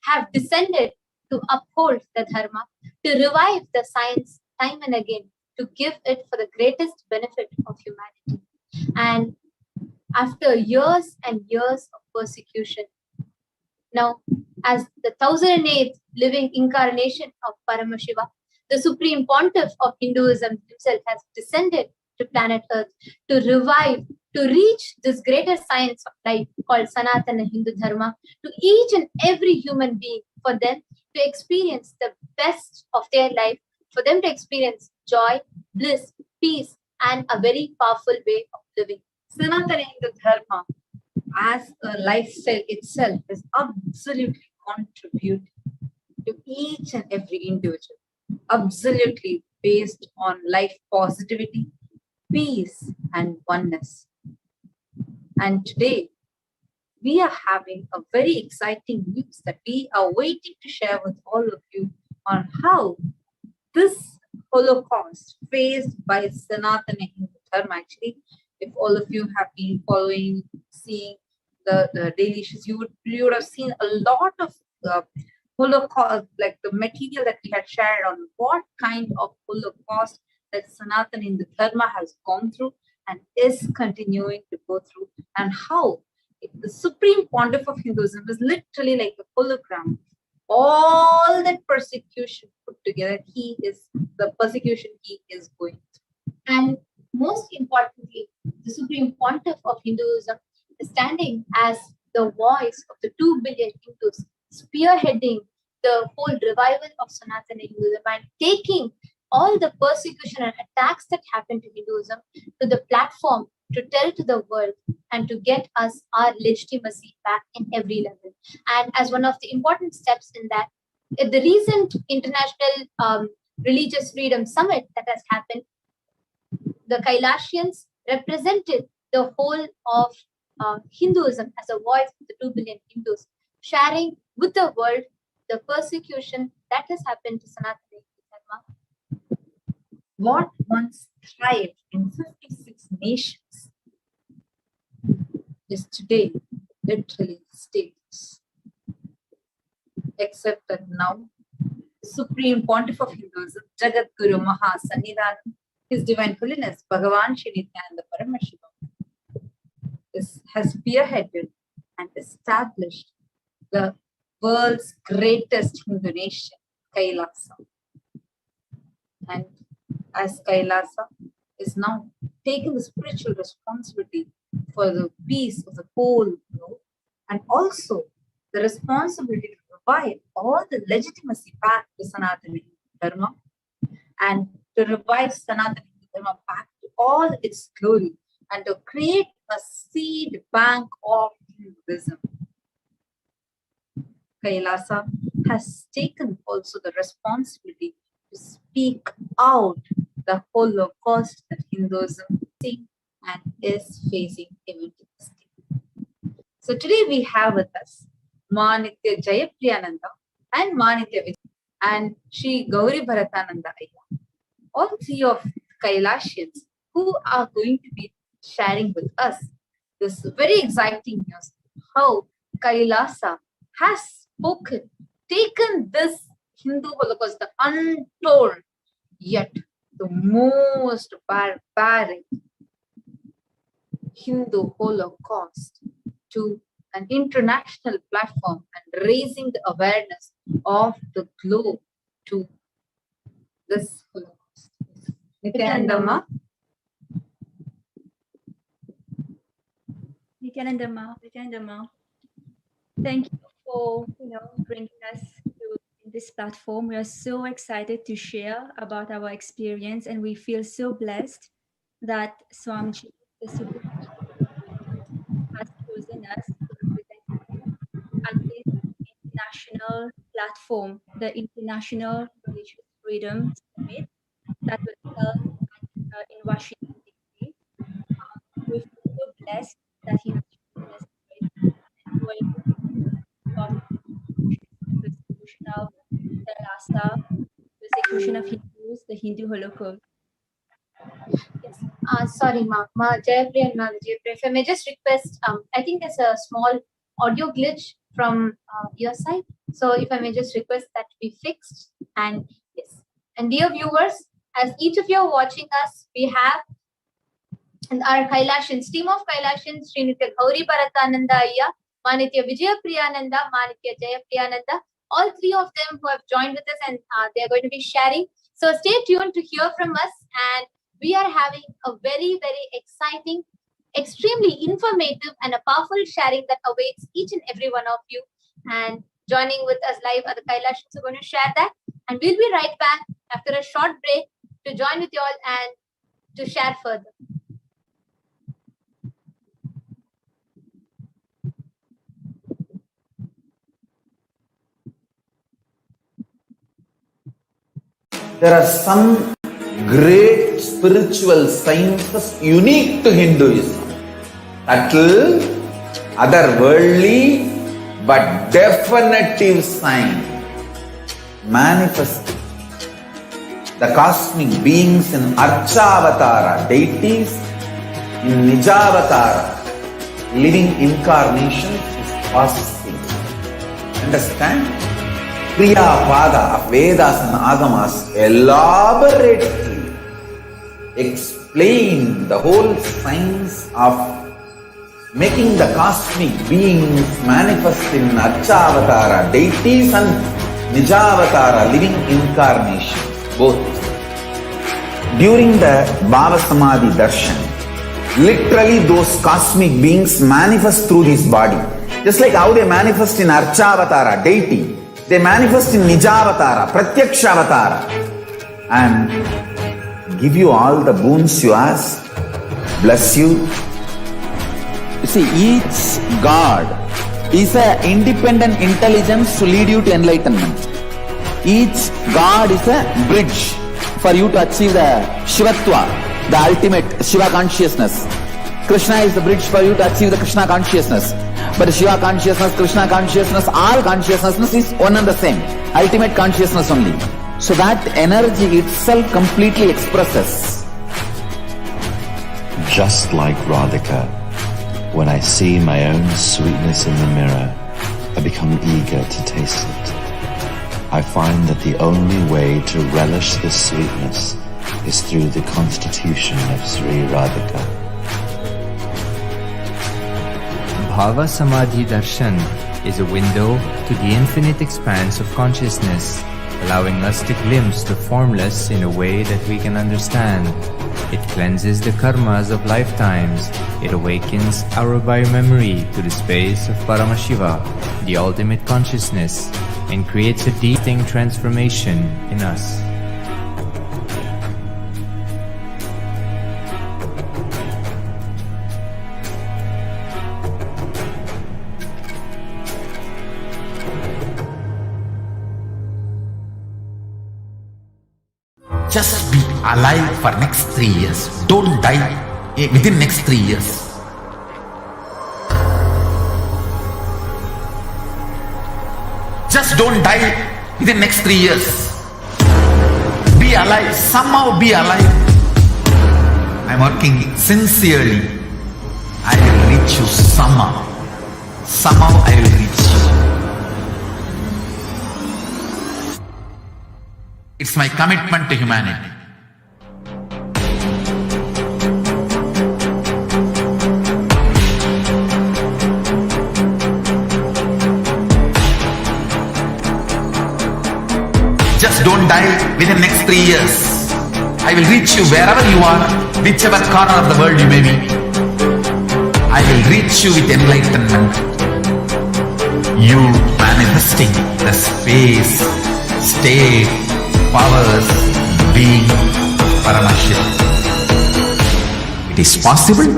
have descended to uphold the Dharma, to revive the science time and again, to give it for the greatest benefit of humanity. And after years and years of persecution, now, as the 1008th living incarnation of Paramashiva, the Supreme Pontiff of Hinduism himself has descended to planet Earth to revive, to reach this greater science of life called Sanatana Hindu Dharma to each and every human being, for them to experience the best of their life, for them to experience joy, bliss, peace, and a very powerful way of living. Sanatana Hindu Dharma as a lifestyle itself is absolutely contributing to each and every individual, absolutely based on life positivity, peace, and oneness. And today, we are having a very exciting news that we are waiting to share with all of you on how this Holocaust faced by Sanatana Hindu Dharma. Actually, if all of you have been following, seeing the daily issues, you would have seen a lot of Holocaust, like the material that we had shared on what kind of Holocaust that Sanatana Hindu Dharma has gone through and is continuing to go through, and how the Supreme Pontiff of Hinduism is literally like a hologram. All that persecution put together, the persecution he is going through. And most importantly, the Supreme Pontiff of Hinduism is standing as the voice of the 2 billion Hindus, spearheading the whole revival of Sanatana Hinduism and taking all the persecution and attacks that happened to Hinduism to the platform to tell to the world and to get us our legitimacy back in every level. And as one of the important steps in that, at the recent International Religious Freedom Summit that has happened, the Kailashians represented the whole of Hinduism as a voice of the 2 billion Hindus, sharing with the world the persecution that has happened to Sanatana Dharma. What once thrived in 56 nations is today literally stateless. Except that now, the Supreme Pontiff of Hinduism, Jagat Guru Maha Sannidhanam, His Divine Holiness Bhagavan Shri Nithyananda Paramashivam, has spearheaded and established the world's greatest Hindu nation, Kailasa. And as Kailasa is now taking the spiritual responsibility for the peace of the whole globe, and also the responsibility to provide all the legitimacy back to Sanatana Dharma, and to revive Sanatana Dharma back to all its glory, and to create a seed bank of Hinduism. Kailasa has taken also the responsibility to speak out the Holocaust that Hinduism is and is facing even to this day. So today we have with us Manitya Jayapriyananda and Manitya Vijay and Sri Gauri Bharatananda Ayya, all three of Kailasians who are going to be sharing with us this very exciting news, how Kailasa has spoken, taken this Hindu Holocaust, the untold yet the most barbaric Hindu Holocaust, to an international platform and raising the awareness of the globe to this Holocaust. Nithyanandama. Nithyanandama. Thank you for bringing us to this platform. We are so excited to share about our experience, and we feel so blessed that Swamiji, the Supreme, has chosen us to represent him at this international platform, the International Religious Freedom Summit that was held in Washington, D.C. We feel so blessed that he has chosen us and we're able to talk about the persecution of the Rasta, persecution of Hindus, the Hindu Holocaust. Yes. Sorry, Ma Jayapriya and Jayapriya. If I may just request, I think there's a small audio glitch from your side. So if I may just request that to be fixed. And yes. And dear viewers, as each of you are watching us, we have our Kailasians, team of Kailasians, Srinitya Gauri Bharatananda Ayya, Manitya Vijayapriyananda, Manitya Jayapriyananda, all three of them who have joined with us, and they are going to be sharing. So stay tuned to hear from us, and we are having a very, very exciting, extremely informative and a powerful sharing that awaits each and every one of you. And joining with us live are the Kailasians who are going to share that. And we'll be right back after a short break to join with you all and to share further. There are some great spiritual sciences unique to Hinduism. Subtle, otherworldly, but definitive sign. Manifesting the cosmic beings in Archavatara, deities in Nijavatara, living incarnations is possible. Understand? Kriya Pada of Vedas and Agamas elaborately explain the whole science of making the cosmic beings manifest in Archavatara, deities and Nijavatara, living incarnations, both. During the Bhava Samadhi Darshan, literally those cosmic beings manifest through this body. Just like how they manifest in Archavatara, deity, they manifest in Nijavatara, Pratyakshavatara, and give you all the boons you ask, bless you. You see, each God is an independent intelligence to lead you to enlightenment. Each God is a bridge for you to achieve the Shivatva, the ultimate Shiva consciousness. Krishna is the bridge for you to achieve the Krishna consciousness. But Shiva consciousness, Krishna consciousness, all consciousness is one and the same. Ultimate consciousness only. So that energy itself completely expresses. Just like Radhika, when I see my own sweetness in the mirror, I become eager to taste it. I find that the only way to relish this sweetness is through the constitution of Sri Radhika. Bhava Samadhi Darshan is a window to the infinite expanse of consciousness, allowing us to glimpse the formless in a way that we can understand. It cleanses the karmas of lifetimes. It awakens our biomemory to the space of Paramashiva, the ultimate consciousness, and creates a deep transformation in us. Just be alive for next 3 years. Don't die within next 3 years. Just don't die within next 3 years. Be alive. Somehow be alive. I'm working sincerely. I will reach you somehow. Somehow I will reach you. It's my commitment to humanity. Just don't die within next 3 years. I will reach you wherever you are, whichever corner of the world you may be. I will reach you with enlightenment. You manifesting the space, state, powers, being Paramashivoham. It is possible,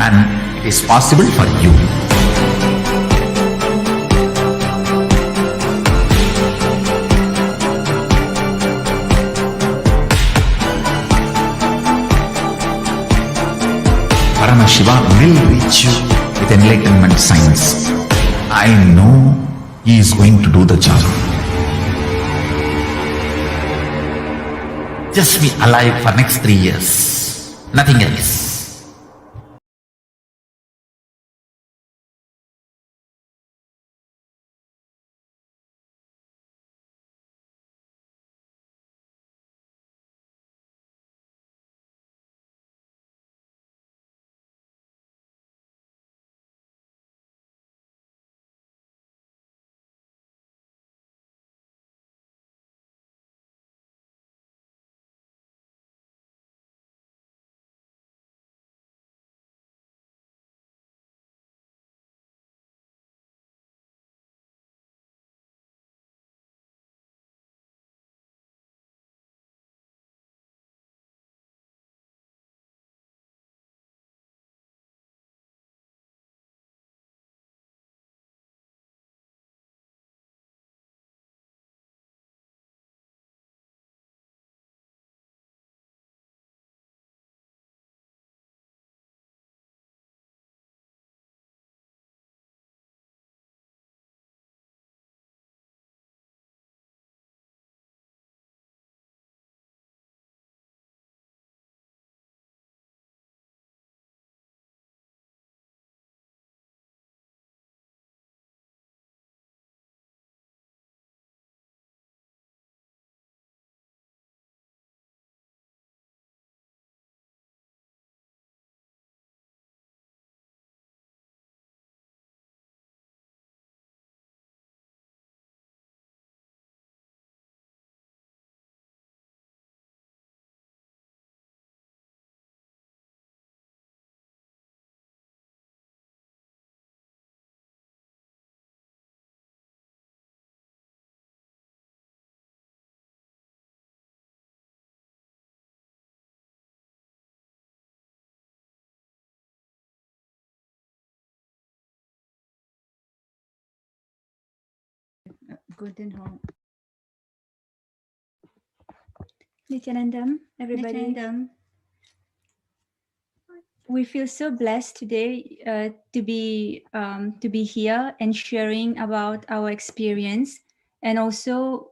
and it is possible for you. Paramashiva will reach you with enlightenment science. I know he is going to do the job. Just be alive for next 3 years. Nothing else. Guten Hong. Nithyanandam, everybody. Nithyanandam. we feel so blessed today to be here and sharing about our experience, and also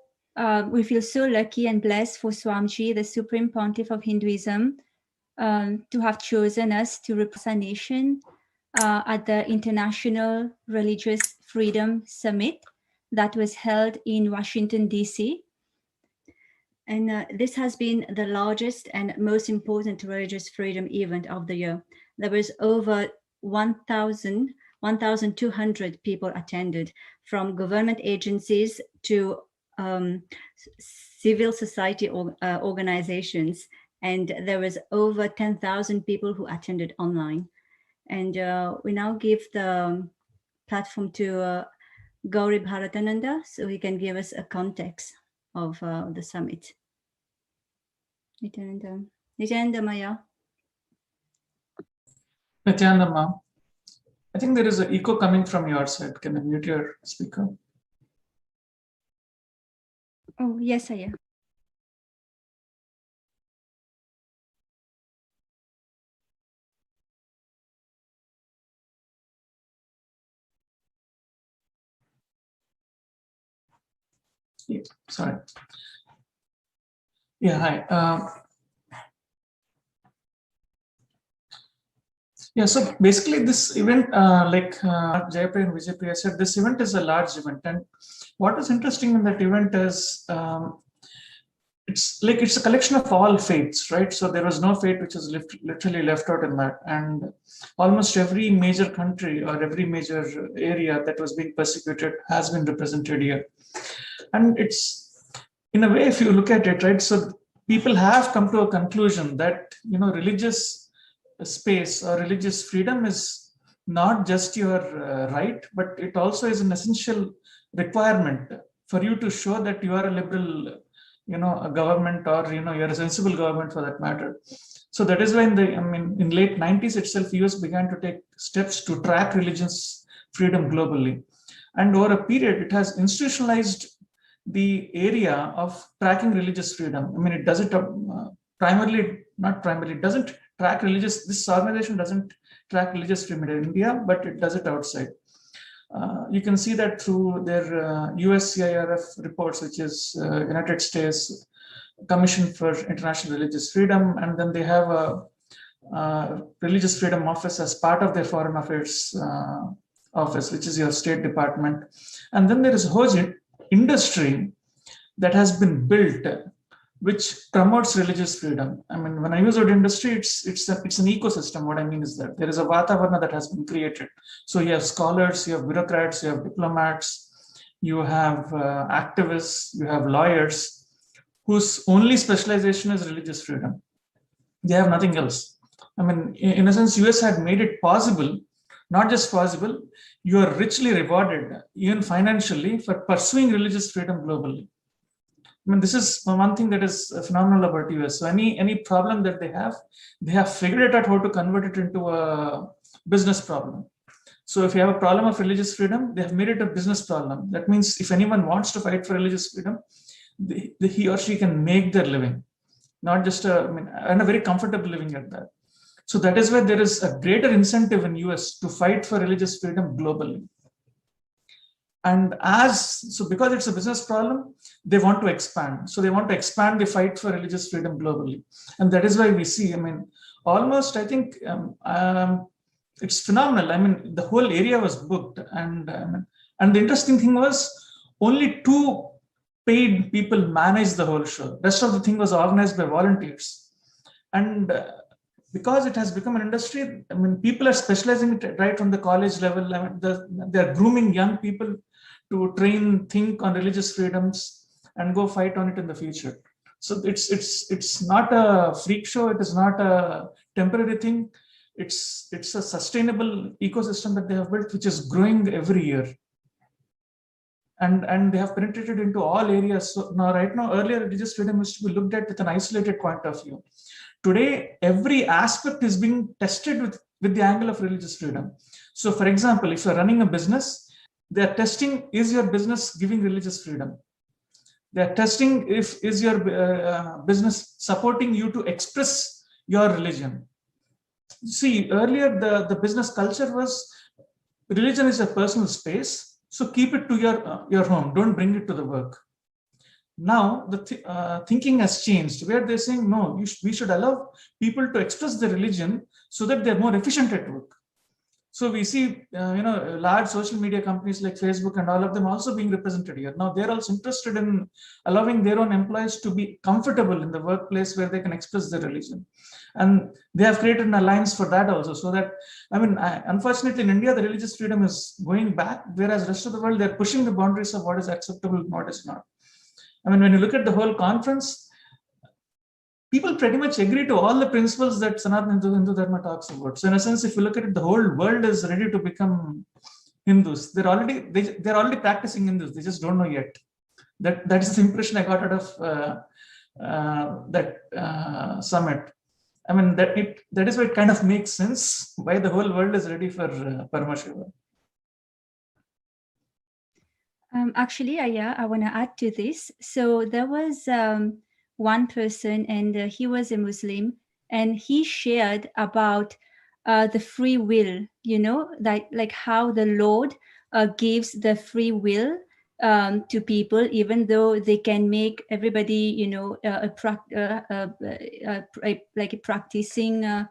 we feel so lucky and blessed for Swamiji, the Supreme Pontiff of Hinduism, to have chosen us to represent our nation at the International Religious Freedom Summit that was held in Washington, D.C. And this has been the largest and most important religious freedom event of the year. There was over 1,200 people attended, from government agencies to civil society organizations. And there was over 10,000 people who attended online. And we now give the platform to Gauri Bharatananda, so he can give us a context of the summit. Nithyananda Maya. Nithyananda Ma, I think there is an echo coming from your side. Can you mute your speaker? Oh, yes, I am. Yeah, sorry. Yeah, hi. Yeah, so basically this event, like Jayapriya and Vijaypriya said, this event is a large event. And what is interesting in that event is it's a collection of all faiths, right? So there was no faith which was literally left out in that. And almost every major country or every major area that was being persecuted has been represented here. And it's, in a way, if you look at it, right, so people have come to a conclusion that, you know, religious space or religious freedom is not just your right, but it also is an essential requirement for you to show that you are a liberal, you know, a government, or, you know, you're a sensible government for that matter. So that is why in late 90s itself, US began to take steps to track religious freedom globally. And over a period, it has institutionalized the area of tracking religious freedom. I mean, it does it doesn't track religious, this organization doesn't track religious freedom in India, but it does it outside. You can see that through their USCIRF reports, which is United States Commission for International Religious Freedom, and then they have a Religious Freedom Office as part of their Foreign Affairs Office, which is your State Department. And then there is a whole industry that has been built which promotes religious freedom. I mean, when I use the word industry, it's an ecosystem. What I mean is that there is a Vatavarna that has been created. So you have scholars, you have bureaucrats, you have diplomats, you have activists, you have lawyers whose only specialization is religious freedom. They have nothing else. I mean, in a sense, US had made it possible, not just possible, you are richly rewarded, even financially, for pursuing religious freedom globally. I mean, this is one thing that is phenomenal about US. So any problem that they have figured out how to convert it into a business problem. So if you have a problem of religious freedom, they have made it a business problem. That means if anyone wants to fight for religious freedom, he or she can make their living, not just and a very comfortable living at that. So that is why there is a greater incentive in US to fight for religious freedom globally. And because it's a business problem, they want to expand. So they want to expand the fight for religious freedom globally. And that is why we see, I mean, almost, I think, it's phenomenal. I mean, the whole area was booked. And the interesting thing was only 2 paid people managed the whole show. The rest of the thing was organized by volunteers. And because it has become an industry, I mean, people are specializing it right from the college level. I mean, they're grooming young people to think on religious freedoms and go fight on it in the future. So it's not a freak show. It is not a temporary thing. It's a sustainable ecosystem that they have built, which is growing every year. And they have penetrated into all areas. So right now, earlier religious freedom used to be looked at with an isolated point of view. Today, every aspect is being tested with the angle of religious freedom. So for example, if you're running a business, they're testing, is your business giving religious freedom? They're testing is your business supporting you to express your religion? See, earlier the business culture was religion is a personal space, so keep it to your home. Don't bring it to the work. Now the thinking has changed, where they're saying no, we should allow people to express their religion so that they're more efficient at work. So we see, large social media companies like Facebook and all of them also being represented here. Now they're also interested in allowing their own employees to be comfortable in the workplace where they can express their religion. And they have created an alliance for that also. So that, unfortunately in India, the religious freedom is going back, whereas rest of the world, they're pushing the boundaries of what is acceptable and what is not. When you look at the whole conference, people pretty much agree to all the principles that Sanatana Hindu Dharma talks about. So in a sense, if you look at it, the whole world is ready to become Hindus. They're already practicing Hindus. They just don't know yet. That is the impression I got out of that summit. That is why it kind of makes sense why the whole world is ready for Paramashivoham. Actually, I want to add to this. So there was one person, and he was a Muslim, and he shared about the free will, like how the Lord gives the free will to people, even though they can make everybody, like a practicing, have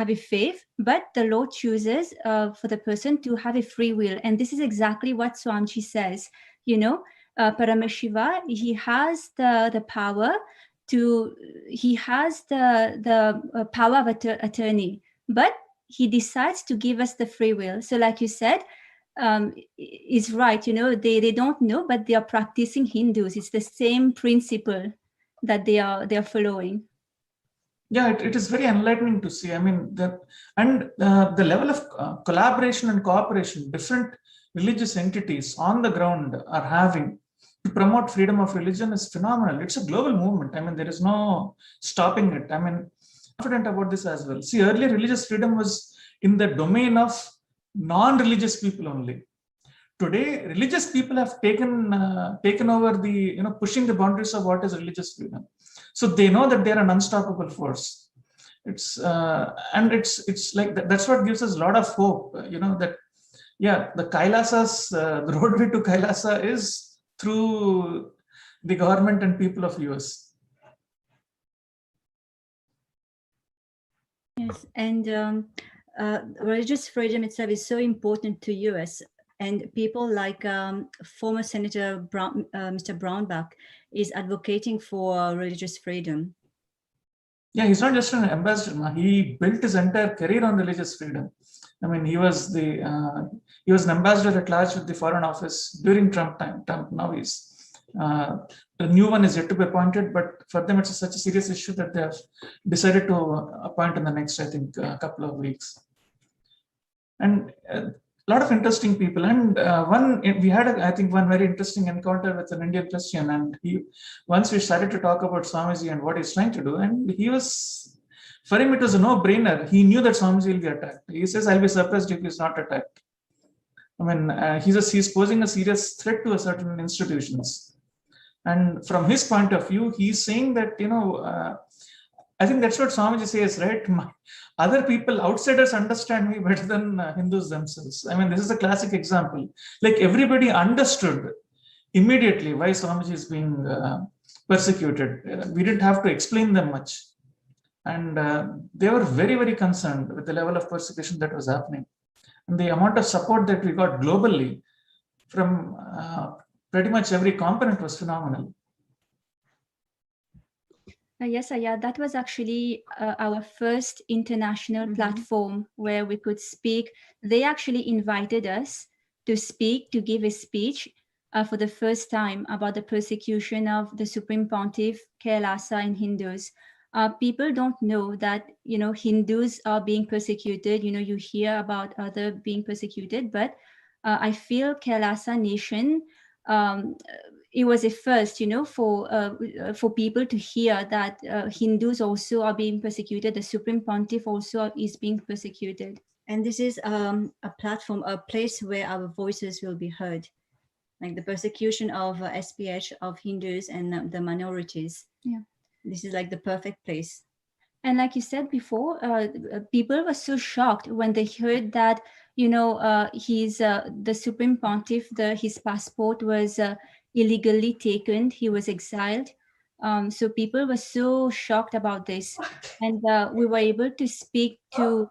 a faith, but the Lord chooses for the person to have a free will. And this is exactly what Swamiji says, Paramashiva, he has the power he has the power of attorney, but he decides to give us the free will. So like you said, is right, they don't know, but they are practicing Hindus. It's the same principle that they are following. Yeah, it is very enlightening to see. The level of collaboration and cooperation different religious entities on the ground are having to promote freedom of religion is phenomenal. It's a global movement. There is no stopping it. I'm confident about this as well. See, earlier religious freedom was in the domain of non-religious people only. Today, religious people have taken over the, pushing the boundaries of what is religious freedom. So they know that they're an unstoppable force. It's like that's what gives us a lot of hope. That the Kailasas, the roadway to Kailasa is through the government and people of US. Yes, and religious freedom itself is so important to US. And people like former Senator Mr. Brownback is advocating for religious freedom. Yeah, he's not just an ambassador. He built his entire career on religious freedom. He was an ambassador at large with the Foreign Office during Trump time. Now he's the new one is yet to be appointed, but for them it's such a serious issue that they have decided to appoint in the next, I think, couple of weeks. And a lot of interesting people, and we had I think one very interesting encounter with an Indian Christian, and once we started to talk about Swamiji and what he's trying to do, and for him it was a no-brainer. He knew that Swamiji will be attacked. He says, I'll be surprised if he's not attacked. He's posing a serious threat to a certain institutions, and from his point of view, he's saying that I think that's what Swamiji says, right? Other people, outsiders, understand me better than Hindus themselves. This is a classic example. Like everybody understood immediately why Swamiji is being persecuted. We didn't have to explain them much. And they were very, very concerned with the level of persecution that was happening. And the amount of support that we got globally from pretty much every component was phenomenal. Yes, that was actually our first international platform where we could speak. They actually invited us to speak, to give a speech for the first time about the persecution of the Supreme Pontiff, Kailasa, and Hindus. People don't know that, Hindus are being persecuted. You hear about other being persecuted, but I feel Kailasa nation, it was a first, for people to hear that Hindus also are being persecuted. The Supreme Pontiff also is being persecuted. And this is a platform, a place where our voices will be heard, like the persecution of SPH, of Hindus and the minorities. Yeah, this is like the perfect place. And like you said before, people were so shocked when they heard that, the Supreme Pontiff, his passport was illegally taken. He was exiled. So people were so shocked about this. And we were able to speak to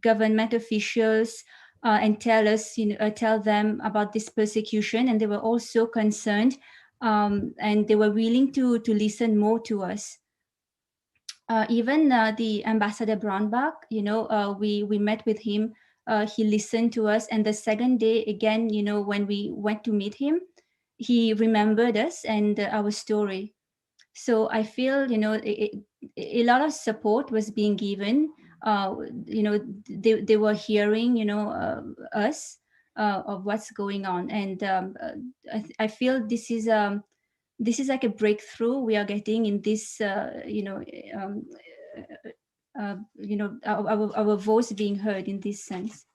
government officials and tell them about this persecution. And they were all so concerned, and they were willing to listen more to us. Even the Ambassador Braunbach, we met with him. He listened to us, and the second day again, when we went to meet him, he remembered us and our story. So I feel, a lot of support was being given. They were hearing, us of what's going on, and I feel this is like a breakthrough we are getting in this, our voice being heard in this sense.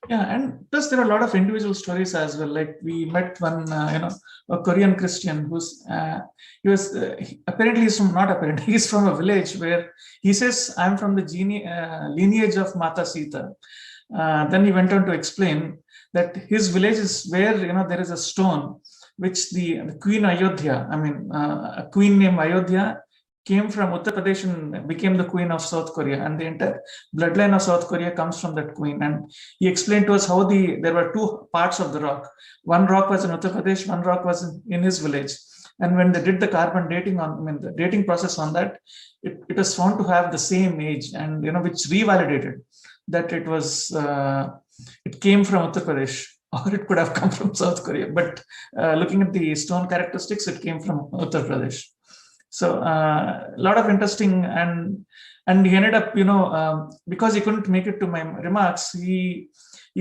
Yeah, and plus there are a lot of individual stories as well. Like we met one, a Korean Christian who's apparently he's from a village where he says, "I'm from the lineage of Mata Sita." Then he went on to explain that his village is where there is a stone which the Queen Ayodhya, a queen named Ayodhya, came from Uttar Pradesh and became the queen of South Korea, and the entire bloodline of South Korea comes from that queen. And he explained to us how there were two parts of the rock. One rock was in Uttar Pradesh, one rock was in his village. And when they did the carbon dating the dating process on that, it was found to have the same age, and which revalidated that it came from Uttar Pradesh, or it could have come from South Korea. But looking at the stone characteristics, it came from Uttar Pradesh. So a lot of interesting, and he ended up, because he couldn't make it to my remarks, he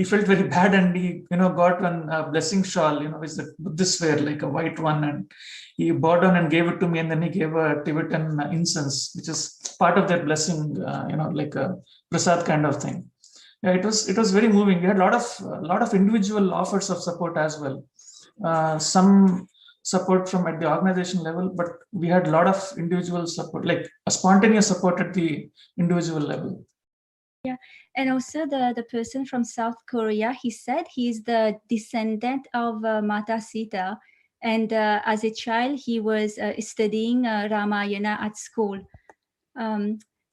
felt very bad, and he, got one blessing shawl, which the Buddhists wear, like a white one, and he bowed down and gave it to me, and then he gave a Tibetan incense, which is part of their blessing, like a prasad kind of thing. Yeah, it was very moving. We had a lot of individual offers of support as well. Some support from at the organization level, but we had a lot of individual support, like a spontaneous support at the individual level. Yeah, and also the person from South Korea, he said he's the descendant of Mata Sita, and as a child he was studying Ramayana at school.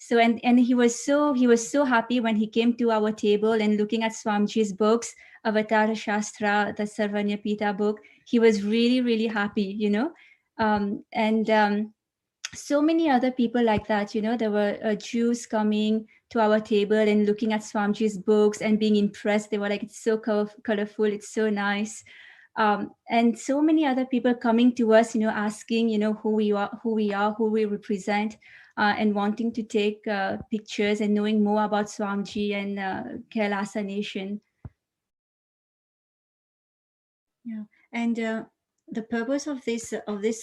So and he was so happy when he came to our table and looking at Swamiji's books, Avatar Shastra, the Sarvanyapita book. He was really, really happy, and so many other people like that. There were Jews coming to our table and looking at Swamiji's books and being impressed. They were like, "It's so colorful, it's so nice." And so many other people coming to us, asking, who we are, who we represent, and wanting to take pictures and knowing more about Swamiji and Kailasa Nation. Yeah, and the purpose of this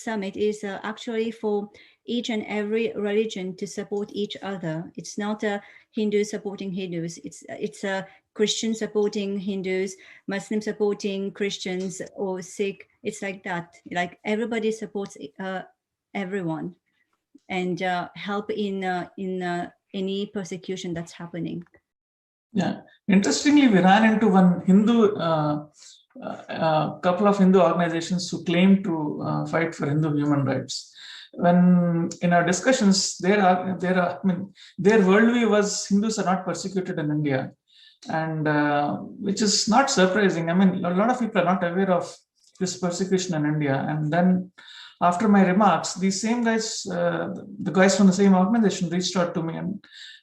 summit is actually for each and every religion to support each other. It's not a Hindu supporting Hindus. It's a Christian supporting Hindus, Muslim supporting Christians, or Sikh. It's like that. Like everybody supports everyone, and help in any persecution that's happening. Yeah, interestingly, we ran into one Hindu. Couple of Hindu organizations who claim to fight for Hindu human rights. When in our discussions, their worldview was Hindus are not persecuted in India, and which is not surprising. A lot of people are not aware of this persecution in India. And then after my remarks, these same guys, the guys from the same organization, reached out to me,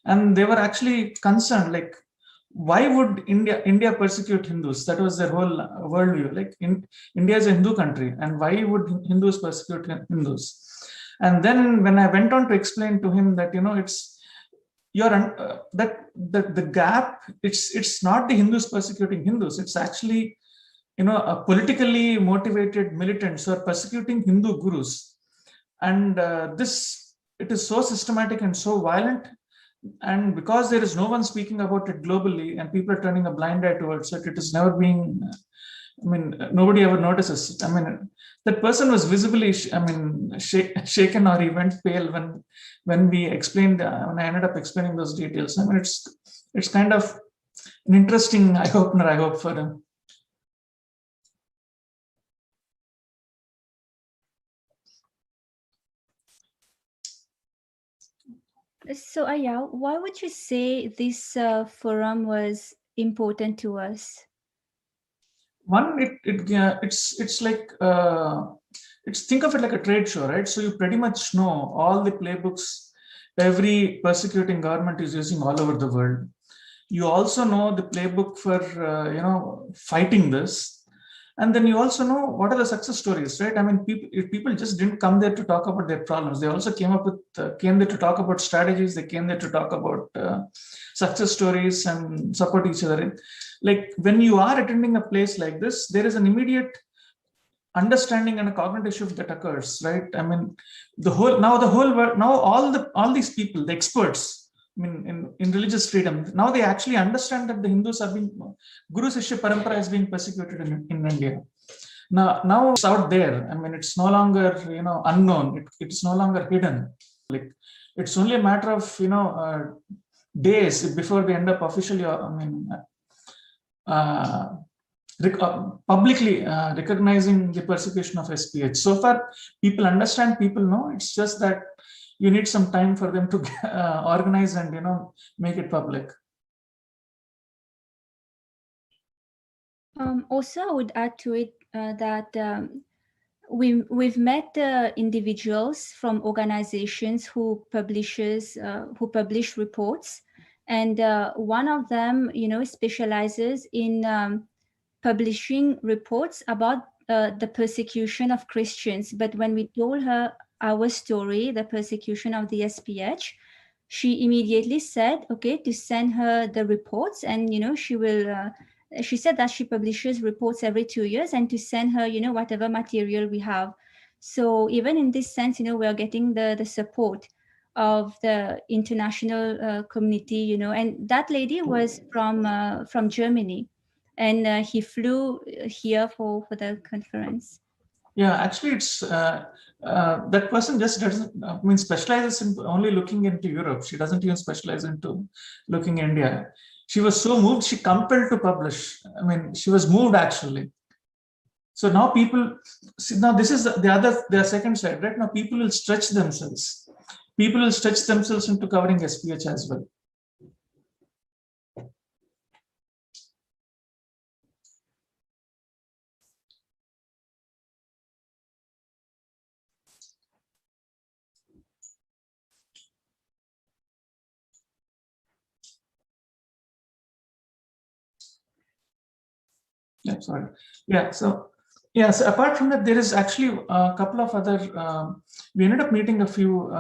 and they were actually concerned, like, why would India persecute Hindus? That was their whole worldview. Like, India is a Hindu country, and why would Hindus persecute Hindus? And then when I went on to explain to him that it's the gap. It's not the Hindus persecuting Hindus. It's actually a politically motivated militants who are persecuting Hindu gurus, and it is so systematic and so violent. And because there is no one speaking about it globally, and people are turning a blind eye towards it, it is never being I mean, nobody ever notices. I mean, that person was visibly, shaken, or he went pale when we explained, when I ended up explaining those details. I mean, it's kind of an interesting eye-opener, I hope, for them. So Aya, why would you say this forum was important to us? One, it's like think of it like a trade show, right? So you pretty much know all the playbooks every persecuting government is using all over the world. You also know the playbook for fighting this, and then you also know what are the success stories, right? I mean, people just didn't come there to talk about their problems. They also came there to talk about strategies. They came there to talk about success stories and support each other. Like when you are attending a place like this, there is an immediate understanding and a cognitive shift that occurs, right? I mean, the whole world, now all these people, the experts, I mean, in religious freedom, now they actually understand that the Hindus are being, Guru Sishya Parampara is being persecuted in India. Now it's out there. I mean, it's no longer, unknown. It's no longer hidden. Like, it's only a matter of, days before we end up officially, publicly recognizing the persecution of SPH. So far, people understand, people know. It's just that you need some time for them to organize and make it public. Also, I would add to it that we've met individuals from organizations who publish reports, and one of them, specializes in publishing reports about the persecution of Christians. But when we told her our story, the persecution of the SPH, she immediately said, okay, to send her the reports, and she will. She said that she publishes reports every 2 years, and to send her, whatever material we have. So even in this sense, we are getting the support of the international community, and that lady was from Germany, and he flew here for the conference. Yeah, actually, it's that person just doesn't specializes in only looking into Europe. She doesn't even specialize into looking India. She was so moved, she compelled to publish. I mean, she was moved actually. So now people see, now this is the second side, right? Now people will stretch themselves. People will stretch themselves into covering SPH as well. Yeah, sorry. Yeah, so apart from that, there is actually a couple of other. We ended up meeting a few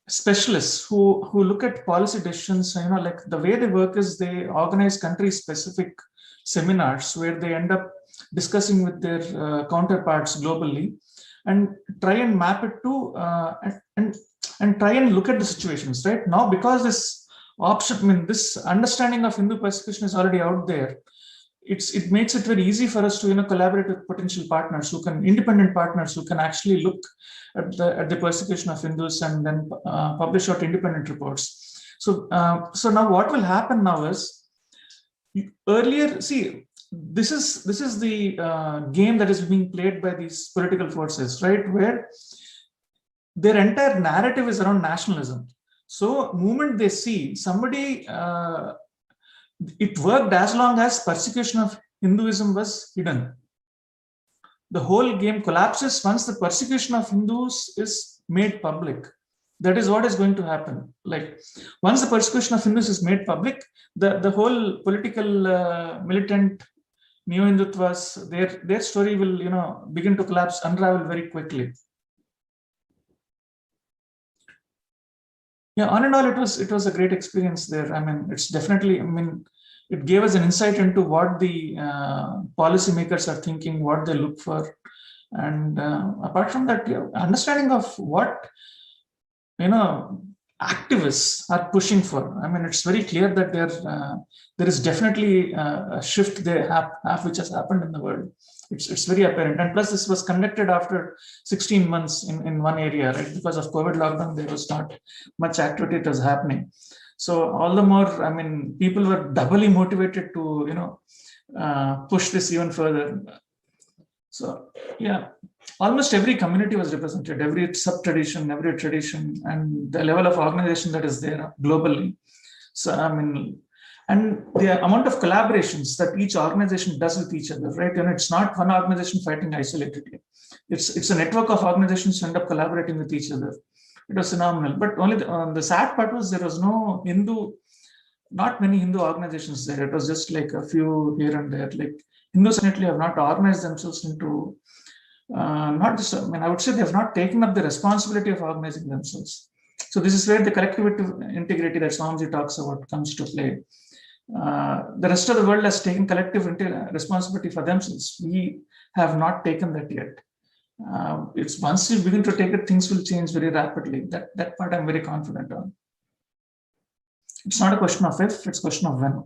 specialists who look at policy decisions. Like the way they work is they organize country-specific seminars where they end up discussing with their counterparts globally, and try and map it to and try and look at the situations. Right now, because this this understanding of Hindu persecution is already out there. It makes it very easy for us to collaborate with potential partners independent partners who can actually look at the persecution of Hindus and then publish out independent reports. So now what will happen now is, earlier, see, this is the game that is being played by these political forces, right, where their entire narrative is around nationalism. So moment they see somebody, it worked as long as persecution of Hinduism was hidden. The whole game collapses once the persecution of Hindus is made public. That is what is going to happen. Like once the persecution of Hindus is made public, the whole political militant neo-Hindutvas, their story will begin to collapse, unravel very quickly. Yeah, on and all, it was a great experience there. I mean, it's definitely, it gave us an insight into what the policymakers are thinking, what they look for. And apart from that, understanding of what, activists are pushing for. I mean, it's very clear that there is definitely a shift which has happened in the world. It's very apparent. And plus, this was conducted after 16 months in one area, right? Because of COVID lockdown, there was not much activity that was happening. So all the more, I mean, people were doubly motivated to, push this even further. So yeah, almost every community was represented, every sub-tradition, every tradition, and the level of organization that is there globally. So I mean, and the amount of collaborations that each organization does with each other, right? It's not one organization fighting isolatedly. It's a network of organizations who end up collaborating with each other. It was phenomenal. But only the sad part was there was not many Hindu organizations there. It was just like a few here and there. Like Hindus definitely have not organized themselves into, not just, I mean, I would say they have not taken up the responsibility of organizing themselves. So this is where the collective integrity that Swamiji talks about comes to play. The rest of the world has taken collective responsibility for themselves. We have not taken that yet. It's once we begin to take it, things will change very rapidly. That part I'm very confident on. It's not a question of if, it's a question of when.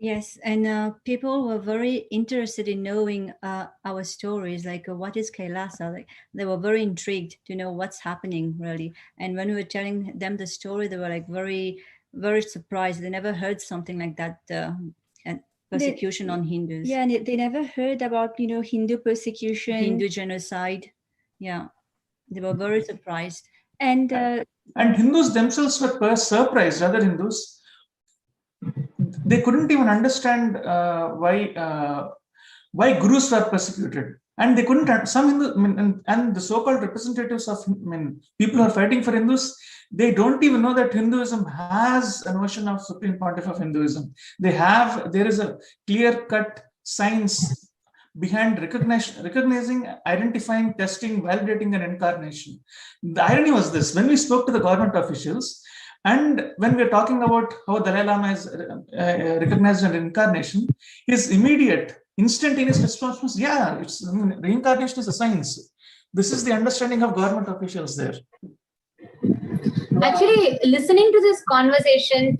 Yes, and people were very interested in knowing our stories, like what is Kailasa? Like they were very intrigued to know what's happening really. And when we were telling them the story, they were like very, very surprised. They never heard something like that, persecution on Hindus. Yeah, and they never heard about Hindu persecution, Hindu genocide. Yeah, they were very surprised. And Hindus themselves were surprised. Other Hindus, they couldn't even understand why gurus were persecuted, and they couldn't. Some Hindus and the so-called representatives of people who are fighting for Hindus, they don't even know that Hinduism has a notion of Supreme Pontiff of Hinduism. There is a clear-cut science behind recognizing, identifying, testing, validating, and incarnation. The irony was this: when we spoke to the government officials, and when we're talking about how Dalai Lama is recognized an incarnation, his immediate, instantaneous response was, yeah, reincarnation is a science. This is the understanding of government officials there. Actually, listening to this conversation,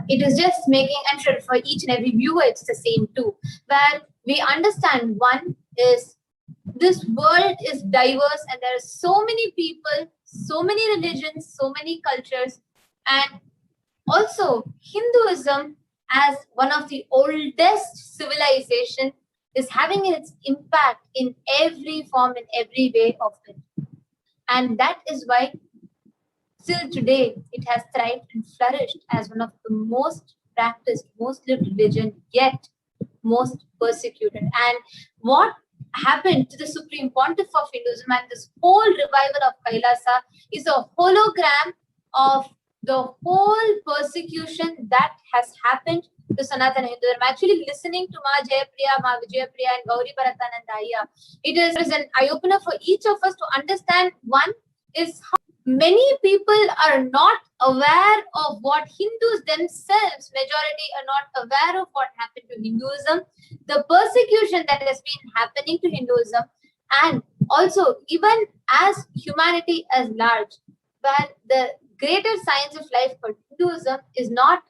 it is just making, I'm sure for each and every viewer, it's the same too, where we understand one is this world is diverse and there are so many people, so many religions, so many cultures. And also Hinduism, as one of the oldest civilization, is having its impact in every form, in every way of it. And that is why still today it has thrived and flourished as one of the most practiced, most lived religion, yet most persecuted. And what happened to the Supreme Pontiff of Hinduism and this whole revival of Kailasa is a hologram of the whole persecution that has happened to Sanatana Hindu. I'm actually listening to Ma Jayapriya, Ma Vijayapriya, and Gauri Bharatananda Ayya. It is an eye-opener for each of us to understand. One is how many people are not aware of what Hindus themselves, majority are not aware of what happened to Hinduism, the persecution that has been happening to Hinduism, and also even as humanity as large, where the greater science of life for Hinduism is not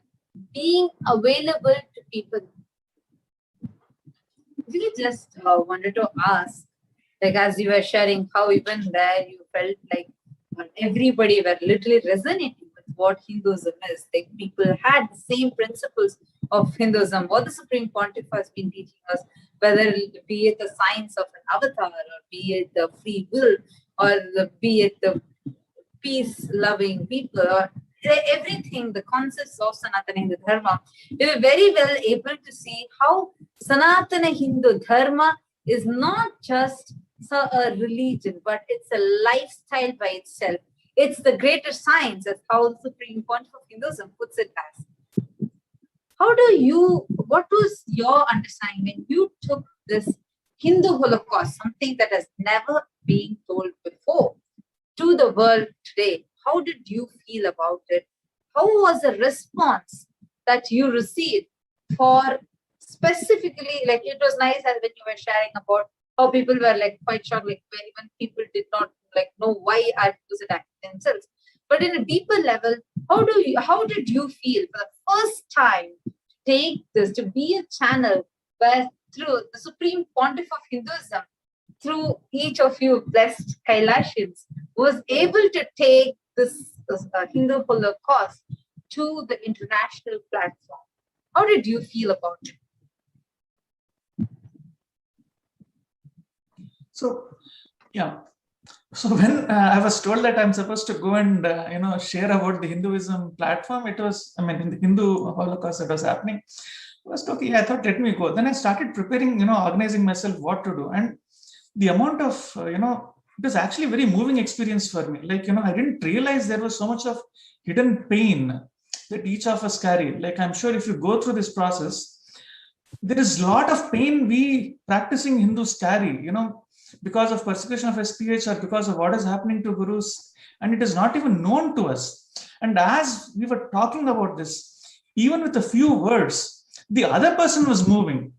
being available to people. We just wanted to ask, like as you were sharing, how even there you felt like everybody were literally resonating with what Hinduism is. Like people had the same principles of Hinduism, what the Supreme Pontiff has been teaching us, whether it be it the science of an avatar, or be it the free will, or be it the peace-loving people, or everything, the concepts of Sanatana Hindu Dharma. We were very well able to see how Sanatana Hindu Dharma is not just a religion, but it's a lifestyle by itself. It's the greater science, as how the Supreme Pontiff of Hinduism puts it as. What was your understanding when you took this Hindu Holocaust, something that has never been told before, to the world today? How did you feel about it? How was the response that you received for specifically, like it was nice as when you were sharing about how people were like quite shocked, like when even people did not like know why are Hindus attacking themselves. But in a deeper level, how did you feel for the first time to take this, to be a channel where through the Supreme Pontiff of Hinduism, through each of you blessed Kailashians, was able to take this Hindu Holocaust to the international platform? How did you feel about it? So, yeah. So when I was told that I'm supposed to go and share about the Hinduism platform, it was, I mean, in the Hindu Holocaust that was happening, I was okay. I thought, let me go. Then I started preparing, organizing myself what to do, and the amount of it was actually a very moving experience for me. Like, I didn't realize there was so much of hidden pain that each of us carry. Like, I'm sure if you go through this process, there is a lot of pain we practicing Hindus carry, because of persecution of HDH or because of what is happening to gurus, and it is not even known to us. And as we were talking about this, even with a few words, the other person was moving.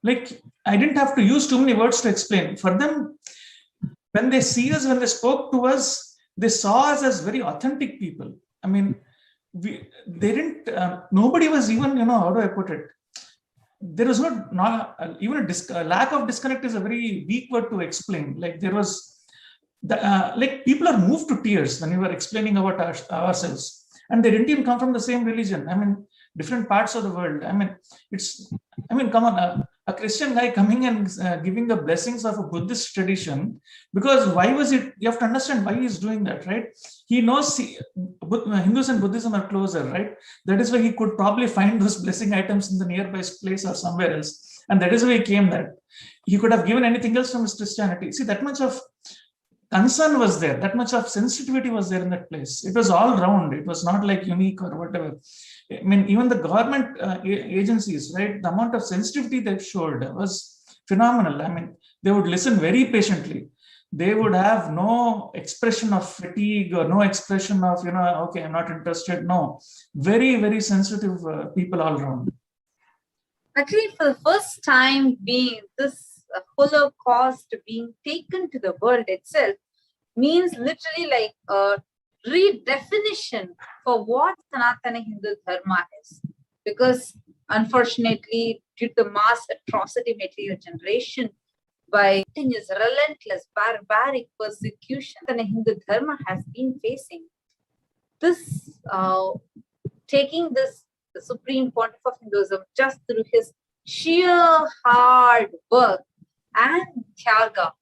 Like, I didn't have to use too many words to explain. For them, when they see us, when they spoke to us, they saw us as very authentic people. I mean, they didn't, nobody was even, how do I put it? There was not even a lack of disconnect is a very weak word to explain. Like, there was, like, people are moved to tears when we were explaining about ourselves. And they didn't even come from the same religion. I mean, different parts of the world. I mean, come on, a Christian guy coming and giving the blessings of a Buddhist tradition, because why was it? You have to understand why he's doing that, right? He knows Hindus and Buddhism are closer, right? That is why he could probably find those blessing items in the nearby place or somewhere else. And that is why he came there. He could have given anything else from his Christianity. See, that much of concern was there, that much of sensitivity was there in that place. It was all round. It was not like unique or whatever. I mean, even the government agencies, right? The amount of sensitivity they showed was phenomenal. I mean, they would listen very patiently. They would have no expression of fatigue or no expression of, okay, I'm not interested. No, very, very sensitive people all around. Actually, for the first time, being this Holocaust being taken to the world itself means literally like a redefinition for what Sanatana Hindu Dharma is. Because unfortunately, due to mass atrocity material generation, by his relentless barbaric persecution that the Hindu Dharma has been facing, this taking this the Supreme Pontiff of Hinduism just through his sheer hard work and Tyaga,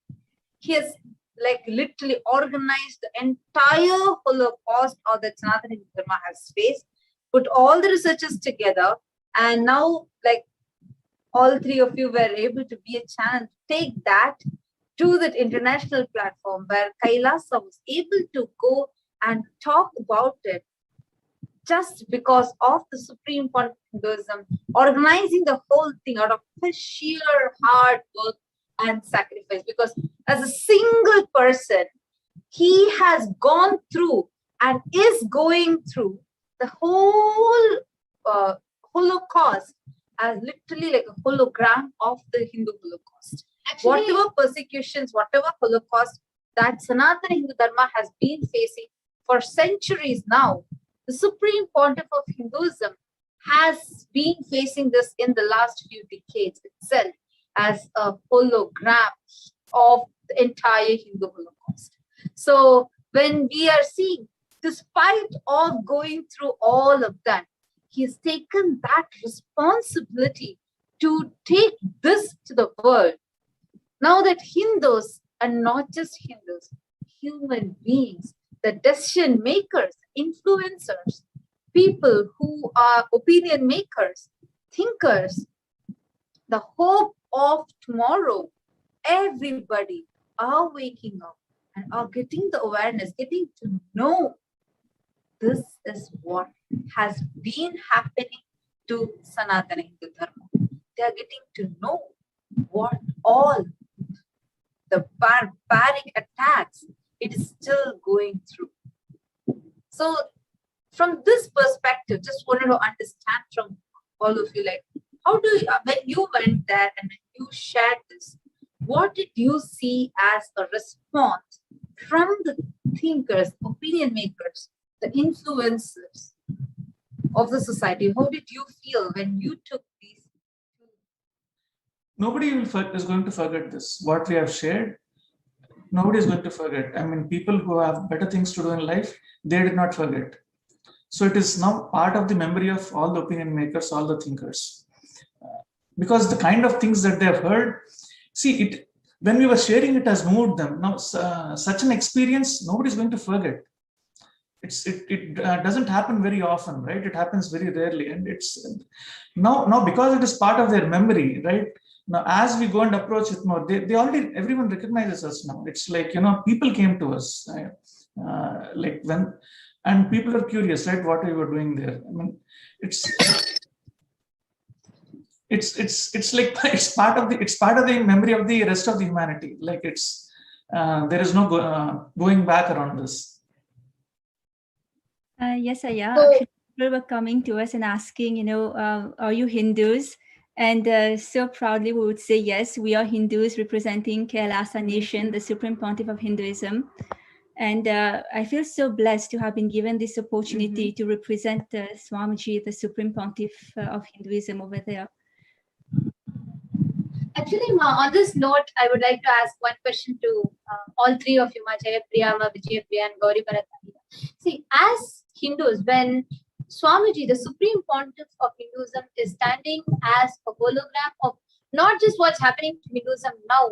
he has like literally organized the entire Holocaust or that Sanatana Hindu Dharma has faced, put all the researchers together, and now like all three of you were able to be a channel to take that to that international platform where Kailasa was able to go and talk about it just because of the Supreme Pontiff of Hinduism organizing the whole thing out of his sheer hard work and sacrifice. Because as a single person, he has gone through and is going through the whole Holocaust as literally like a hologram of the Hindu Holocaust. Actually, whatever persecutions, whatever Holocaust that Sanatana Hindu Dharma has been facing for centuries now, the Supreme Pontiff of Hinduism has been facing this in the last few decades itself as a hologram of the entire Hindu Holocaust. So when we are seeing, despite of going through all of that, he has taken that responsibility to take this to the world. Now that Hindus are not just Hindus, human beings, the decision makers, influencers, people who are opinion makers, thinkers, the hope of tomorrow, everybody are waking up and are getting the awareness, getting to know this is what has been happening to Sanatana Hindu Dharma. They are getting to know what all the barbaric attacks it is still going through. So from this perspective, just wanted to understand from all of you, like, how do you, when you went there and you shared this, what did you see as a response from the thinkers, opinion makers, the influencers of the society? How did you feel when you took these? Nobody is going to forget this. What we have shared, nobody is going to forget. I mean, people who have better things to do in life, they did not forget. So it is now part of the memory of all the opinion makers, all the thinkers. Because the kind of things that they have heard, see, it when we were sharing, it has moved them. Now, such an experience, nobody is going to forget. It doesn't happen very often, right? It happens very rarely, and it's now because it is part of their memory, right? Now, as we go and approach it more, they already, everyone recognizes us now. It's like, people came to us, like when, and people are curious, right? What we were doing there. I mean, it's like it's part of the memory of the rest of the humanity. Like it's there is no going back around this. Yes, Aya. So- Actually, people were coming to us and asking, are you Hindus? And so proudly we would say, yes, we are Hindus representing Kailasa Nation, the Supreme Pontiff of Hinduism. And I feel so blessed to have been given this opportunity to represent Swamiji, the Supreme Pontiff of Hinduism over there. Actually, Ma, on this note, I would like to ask one question to all three of you, Ma, Jayapriya, Ma, Vijayapriya, and Gauri Bharatani. See, as Hindus, when Swamiji, the Supreme Pontiff of Hinduism, is standing as a hologram of not just what's happening to Hinduism now,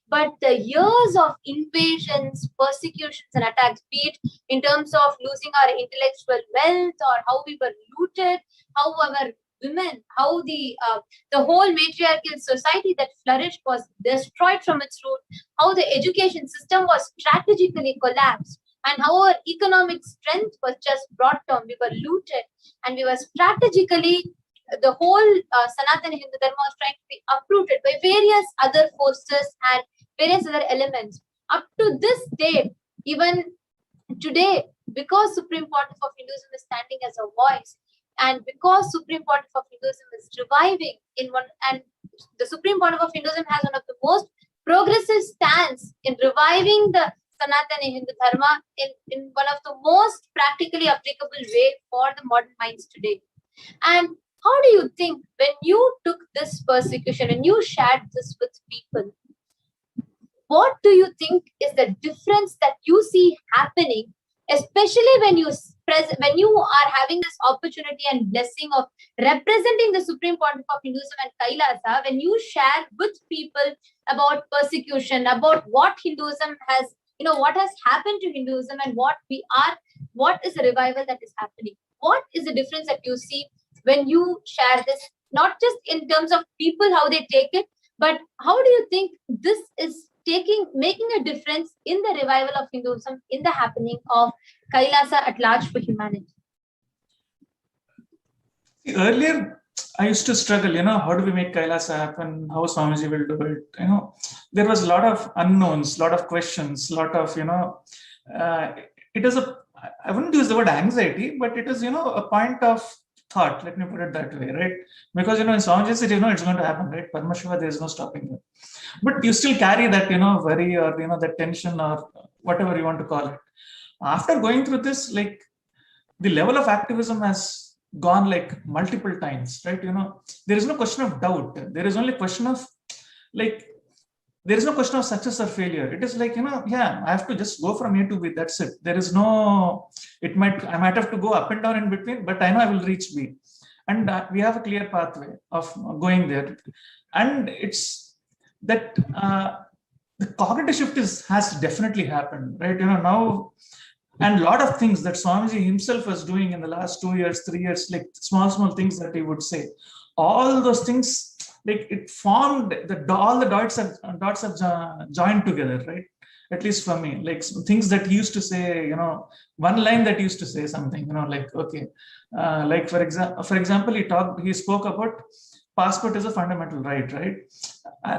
but the years of invasions, persecutions, and attacks, be it in terms of losing our intellectual wealth or how we were looted, how our women, how the whole matriarchal society that flourished was destroyed from its root, how the education system was strategically collapsed, and how our economic strength was just brought down. We were looted, and we were strategically, the whole Sanatana Hindu Dharma was trying to be uprooted by various other forces and various other elements. Up to this day, even today, because Supreme Pontiff of Hinduism is standing as a voice, and because Supreme Pontiff of Hinduism is reviving in one, and the Supreme Pontiff of Hinduism has one of the most progressive stance in reviving the Sanatana Hindu Dharma in one of the most practically applicable way for the modern minds today. And how do you think, when you took this persecution and you shared this with people, what do you think is the difference that you see happening, especially when you are having this opportunity and blessing of representing the Supreme Pontiff of Hinduism and Kailasa, when you share with people about persecution, about what Hinduism has, what has happened to Hinduism and what is the revival that is happening? What is the difference that you see when you share this, not just in terms of people, how they take it, but how do you think this is making a difference in the revival of Hinduism, in the happening of Kailasa at large for humanity? Earlier, I used to struggle, how do we make Kailasa happen? How Swamiji will do it? There was a lot of unknowns, a lot of questions, a lot of, it is I wouldn't use the word anxiety, but it is, a point of thought, let me put it that way, right? Because, in Swamiji said, it's going to happen, right? Paramashiva, there is no stopping it. But you still carry that, worry or, that tension or whatever you want to call it. After going through this, like, the level of activism has gone like multiple times, right? There is no question of doubt. There is only question of, like, there is no question of success or failure. It is like, I have to just go from A to B. That's it. There is no, I might have to go up and down in between, but I know I will reach B. And we have a clear pathway of going there. And it's that the cognitive shift has definitely happened, right? Now, and a lot of things that Swamiji himself was doing in the last 2 years, 3 years, like small things that he would say, all those things, like it formed all the dots have joined together, right? At least for me, like things that he used to say, one line that he used to say something, like, okay, like for example, he spoke about passport is a fundamental right?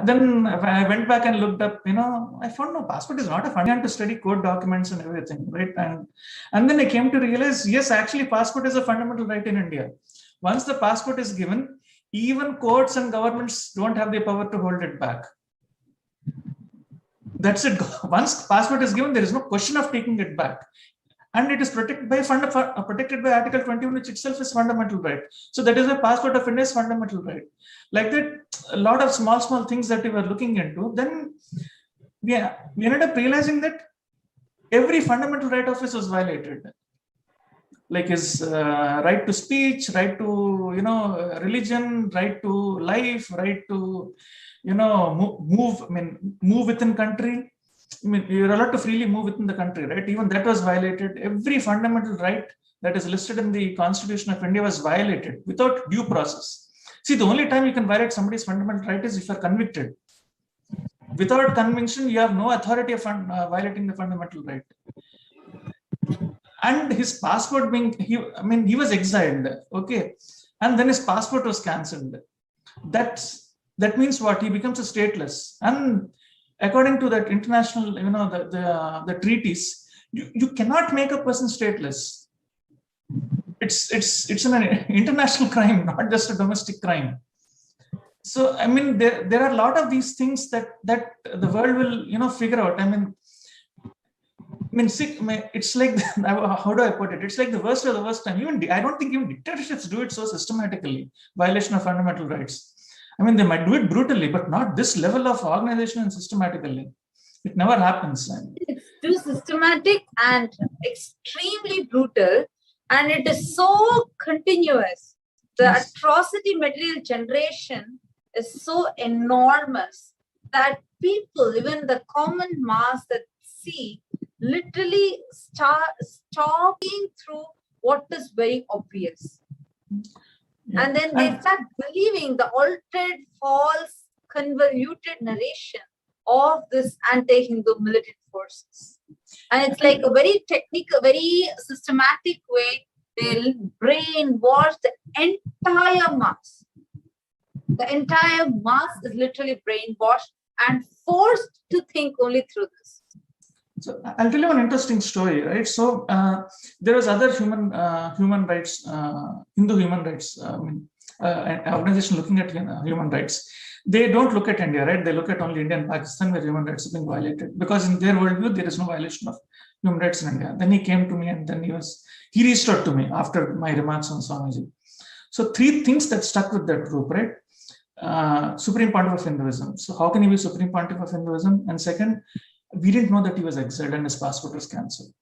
Then I went back and looked up, I found no, passport is not a fundamental to study code documents and everything, right? And then I came to realize, yes, actually passport is a fundamental right in India. Once the passport is given, even courts and governments don't have the power to hold it back. That's it. Once passport is given, there is no question of taking it back. And it is protected by Article 21, which itself is fundamental right. So that is why passport of India is fundamental right. Like that, a lot of small things that we were looking into, then we ended up realizing that every fundamental right of his was violated. Like his right to speech, right to religion, right to life, right to move within country. I mean, you're allowed to freely move within the country, right? Even that was violated. Every fundamental right that is listed in the Constitution of India was violated without due process. See, the only time you can violate somebody's fundamental right is if you're convicted. Without conviction, you have no authority of violating the fundamental right. And his passport he was exiled, okay, and then his passport was cancelled. That means what? He becomes a stateless. And according to that international, the treaties, you cannot make a person stateless. It's an international crime, not just a domestic crime. So I mean, there are a lot of these things that the world will figure out. It's like, how do I put it? It's like the worst of the worst time. I don't think even dictatorships do it so systematically. Violation of fundamental rights. I mean, they might do it brutally, but not this level of organization and systematically. It never happens. It's too systematic and extremely brutal, and it is so continuous. The atrocity material generation is so enormous that people, even the common mass that see, literally stop being through what is very obvious. Yeah. And then they start believing the altered, false, convoluted narration of this anti-Hindu militant forces. And it's like a very technical, very systematic way they brainwash the entire mass. The entire mass is literally brainwashed and forced to think only through this. So I'll tell you one interesting story, right? So there was other human rights, Hindu human rights, organization looking at human rights. They don't look at India, right? They look at only India and Pakistan where human rights are being violated, because in their worldview there is no violation of human rights in India. Then he came to me, and then he reached out to me after my remarks on Swamiji. So 3 things that stuck with that group, right? Supreme Pontiff of Hinduism. So how can he be Supreme Pontiff of Hinduism? And second, we didn't know that he was exiled and his passport was cancelled.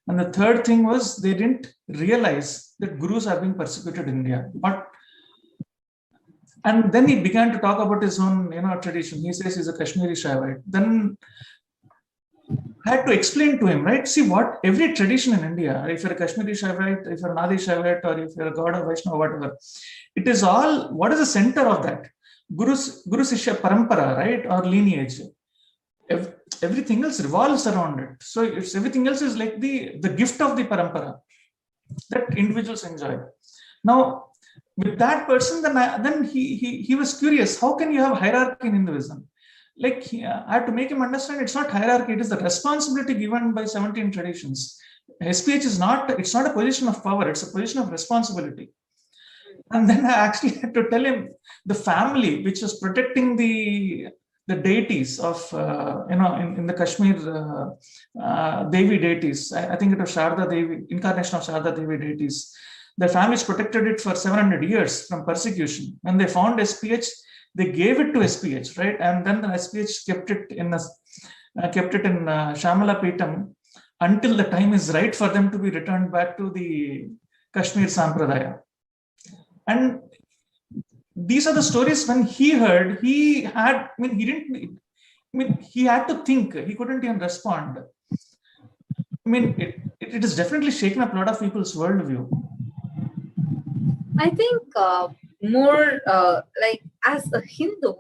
And the third thing was, they didn't realize that gurus are being persecuted in India. And then he began to talk about his own, tradition. He says he's a Kashmiri Shaivite. Then I had to explain to him, right? See, what every tradition in India, if you're a Kashmiri Shaivite, if you're a Nadi Shaivite, or if you're a God or Vaishnava, whatever, it is all, what is the center of that? Guru Sishya Parampara, right? Or lineage. Everything else revolves around it. So everything else is like the gift of the parampara that individuals enjoy. Now, with that person, then he was curious. How can you have hierarchy in Hinduism? Like, I had to make him understand it's not hierarchy. It is the responsibility given by 17 traditions. SPH is not. It's not a position of power. It's a position of responsibility. And then I actually had to tell him the family which was protecting the deities of, in the Kashmir, Devi deities. I think it was Sharda Devi, incarnation of Sharda Devi deities. The families protected it for 700 years from persecution. When they found SPH, they gave it to SPH, right? And then the SPH kept it in Shamala Peetam until the time is right for them to be returned back to the Kashmir Sampradaya. And these are the stories. When he heard, he had to think. He couldn't even respond. It has definitely shaken up a lot of people's worldview. I think more like as a Hindu,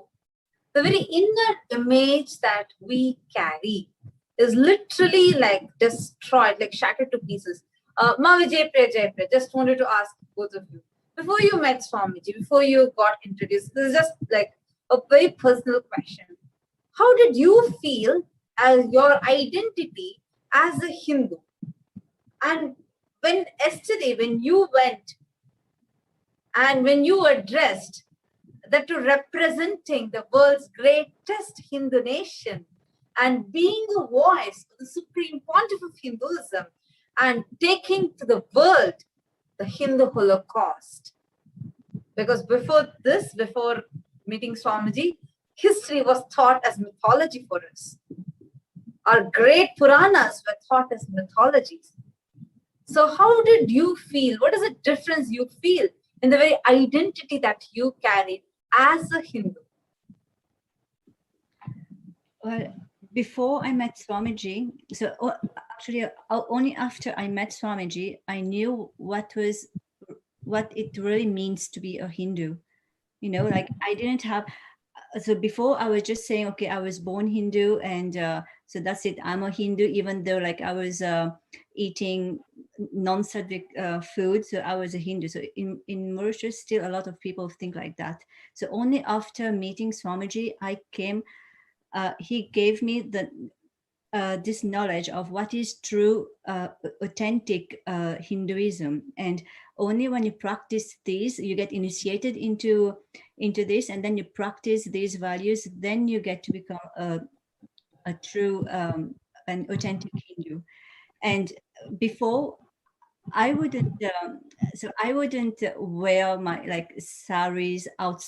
the very inner image that we carry is literally like destroyed, like shattered to pieces. Ma Vijay Priya, just wanted to ask both of you. Before you met Swamiji, before you got introduced, this is just like a very personal question. How did you feel as your identity as a Hindu? And when yesterday, when you went and when you were dressed, that to representing the world's greatest Hindu nation, and being a voice of the Supreme Pontiff of Hinduism and taking to the world the Hindu Holocaust. Because before this, before meeting Swamiji, history was taught as mythology for us. Our great Puranas were taught as mythologies. So how did you feel? What is the difference you feel in the very identity that you carried as a Hindu? Well, before I met Swamiji, so actually only after I met Swamiji, I knew what it really means to be a Hindu. You know, like I didn't have, so before I was just saying, okay, I was born Hindu and so that's it, I'm a Hindu, even though like I was eating non-Sattvic food, so I was a Hindu. So in Mauritius, still a lot of people think like that. So only after meeting Swamiji, I came, he gave me the this knowledge of what is true, authentic Hinduism. And only when you practice these, you get initiated into this, and then you practice these values, then you get to become a true an authentic Hindu. And before, I wouldn't I wouldn't wear my like saris out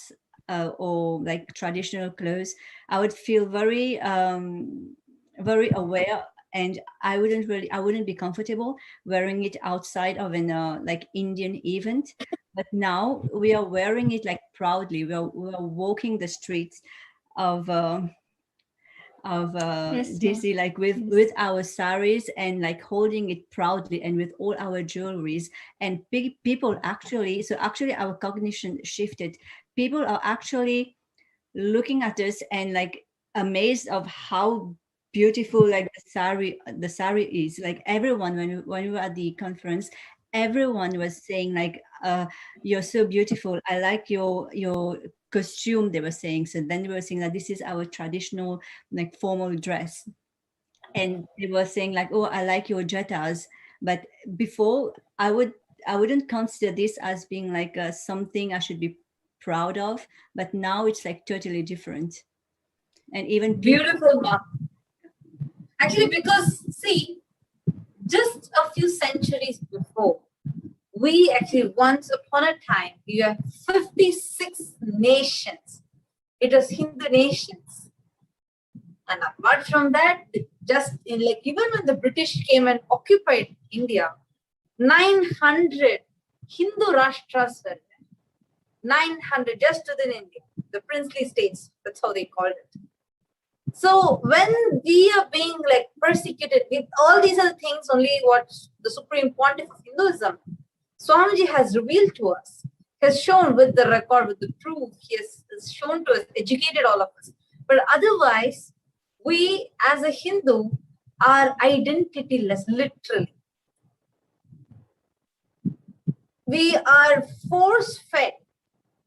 or like traditional clothes. I would feel very very aware, and I wouldn't be comfortable wearing it outside of an like Indian event. But now we are wearing it like proudly. We are walking the streets of Yes, DC, like with our saris and like holding it proudly and with all our jewelries. And people actually, so actually our cognition shifted. People are actually looking at us and like amazed of how beautiful like the sari is. Like everyone, when we were at the conference, everyone was saying like, you're so beautiful, I like your costume, they were saying. So then they were saying that this is our traditional like formal dress, and they were saying like, oh, I like your jettas. But before, I wouldn't consider this as being like something I should be proud of, but now it's like totally different. And even beautiful, Ma. Actually, because see, just a few centuries before, we actually once upon a time, we had 56 nations. It was Hindu nations. And apart from that, just in like even when the British came and occupied India, 900 Hindu Rashtras were there. 900 just within India, the princely states, that's how they called it. So when we are being like persecuted with all these other things, only what the Supreme Pontiff of Hinduism, Swamiji has revealed to us, has shown with the record, with the proof, he has shown to us, educated all of us. But otherwise, we as a Hindu are identityless, literally. We are force-fed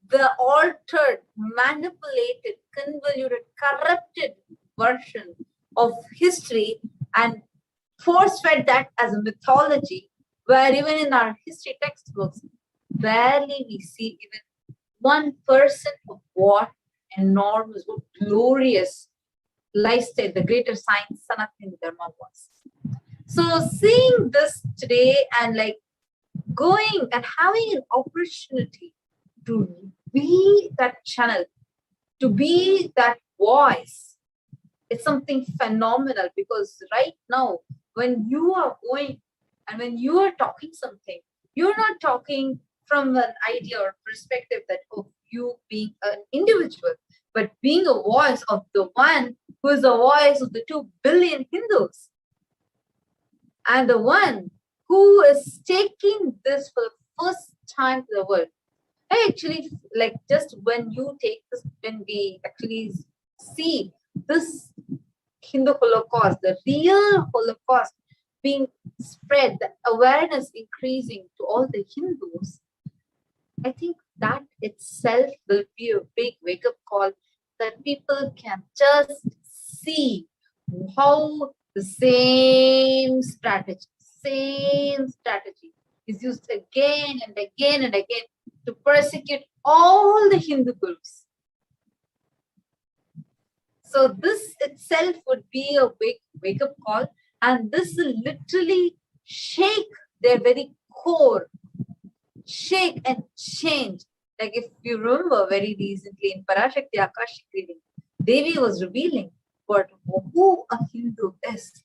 the altered, manipulated, convoluted, corrupted version of history and force-fed that as a mythology, where even in our history textbooks, barely we see even 1% of what enormous, what glorious lifestyle, the greater science, Sanatana Dharma was. So seeing this today and like going and having an opportunity to be that channel, to be that voice, it's something phenomenal. Because right now, when you are going and when you are talking something, you're not talking from an idea or perspective that of you being an individual, but being a voice of the one who is the voice of the 2 billion Hindus, and the one who is taking this for the first time to the world. I actually like, just when you take this, when we actually see this Hindu Holocaust, the real Holocaust being spread, the awareness increasing to all the Hindus, I think that itself will be a big wake-up call, that people can just see how the same strategy is used again and again and again to persecute all the Hindu gurus. So this itself would be a wake up call, and this will literally shake their very core, shake and change. Like if you remember very recently in Parashakti Akashic reading, Devi was revealing what who a Hindu is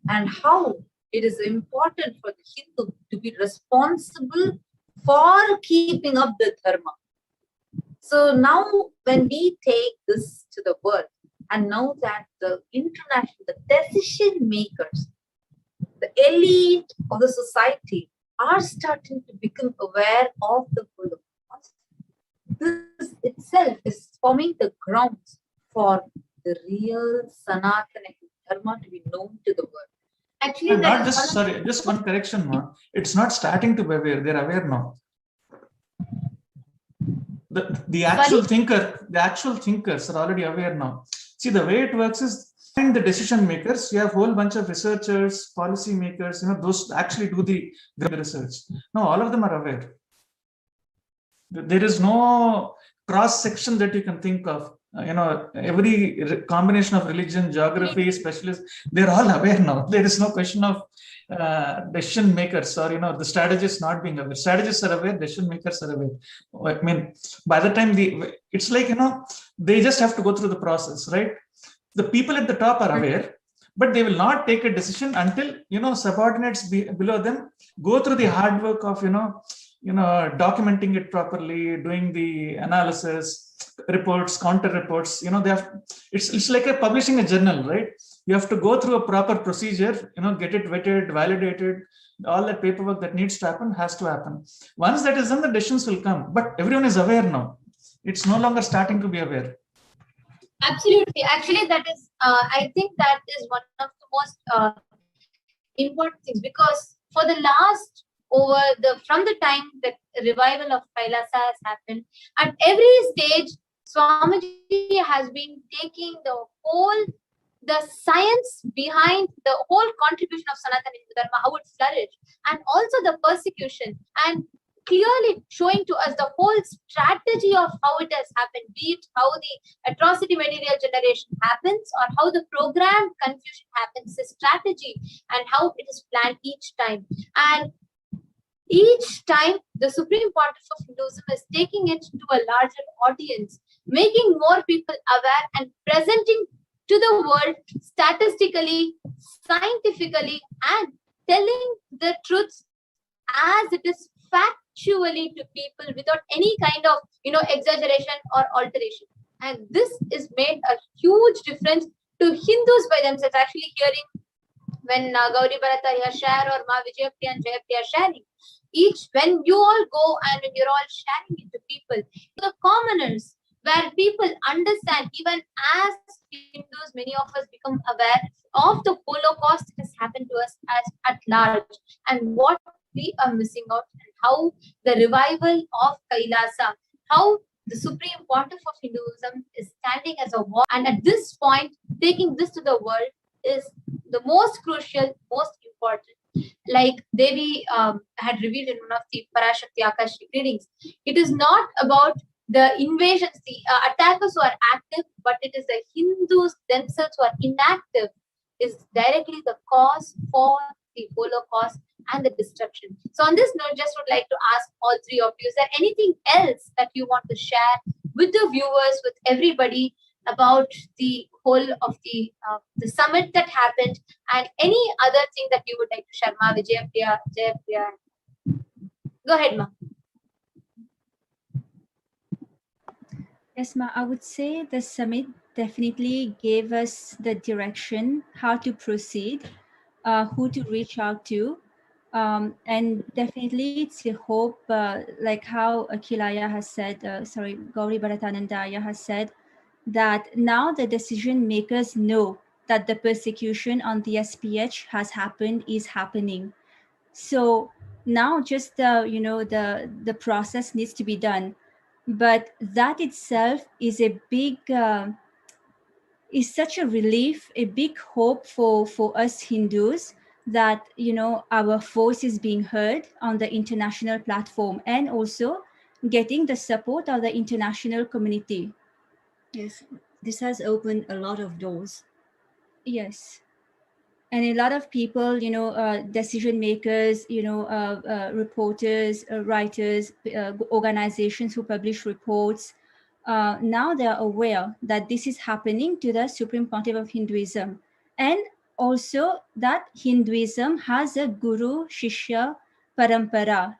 and how it is important for the Hindu to be responsible for keeping up the dharma. So now when we take this to the world, and now that the international, the decision makers, the elite of the society are starting to become aware of the Holocaust, this itself is forming the grounds for the real Sanatana Dharma to be known to the world. Actually, And not just, sorry, just one correction, Ma. It's not starting to be aware, they're aware now. The actual thinkers are already aware now. See, the way it works is, in the decision makers, you have a whole bunch of researchers, policy makers, those actually do the research. Now, all of them are aware. There is no cross section that you can think of. Every combination of religion, geography, specialists, they're all aware now. There is no question of decision makers or the strategists not being aware. Strategists are aware, decision makers are aware. I mean, by the time it's like they just have to go through the process, right? The people at the top are aware, but they will not take a decision until subordinates below them go through the hard work of documenting it properly, doing the analysis, reports, counter reports. They have, it's like publishing a journal, right? You have to go through a proper procedure, get it vetted, validated. All that paperwork that needs to happen has to happen. Once that is done, the decisions will come. But everyone is aware now. It's no longer starting to be aware. Absolutely. Actually, that is, I think that is one of the most important things, because for the last from the time that revival of Kailasa has happened, at every stage, Swamiji has been taking the science behind the whole contribution of Sanatana Hindu Dharma, how it flourished, and also the persecution, and clearly showing to us the whole strategy of how it has happened, be it how the atrocity material generation happens or how the programmed confusion happens, the strategy and how it is planned each time. And each time the Supreme Pontiff of Hinduism is taking it to a larger audience, making more people aware and presenting to the world statistically, scientifically, and telling the truth as it is factually to people without any kind of exaggeration or alteration. And this is made a huge difference to Hindus by themselves. Actually hearing when Gauri Bharataya share or Ma Vijayappriya and Jayapriya sharing, when you all go and when you're all sharing it to people, the commoners, where people understand, even as Hindus, many of us become aware of the Holocaust that has happened to us as at large and what we are missing out, and how the revival of Kailasa, how the Supreme Pontiff of Hinduism is standing as a wall, and at this point, taking this to the world is the most crucial, most important. Like Devi had revealed in one of the Parashakti Akashic readings, it is not about the invasions, the attackers who are active, but it is the Hindus themselves who are inactive, is directly the cause for the Holocaust and the destruction. So on this note, just would like to ask all three of you, is there anything else that you want to share with the viewers, with everybody, about the whole of the summit that happened, and any other thing that you would like to share? Ma Jayapriya. Go ahead, Ma. Yes, Ma, I would say the summit definitely gave us the direction, how to proceed, who to reach out to. And definitely it's a hope, like how Akilaya has said, Gauri Bharatanandaya has said, that now the decision makers know that the persecution on the SPH has happened, is happening. So now just the process needs to be done. But that itself is a big, is such a relief, a big hope for us Hindus, that our voice is being heard on the international platform, and also getting the support of the international community. Yes. this has opened a lot of doors. Yes. And a lot of people, decision makers, reporters, writers, organizations who publish reports, now they are aware that this is happening to the Supreme Pontiff of Hinduism, and also that Hinduism has a guru shishya parampara.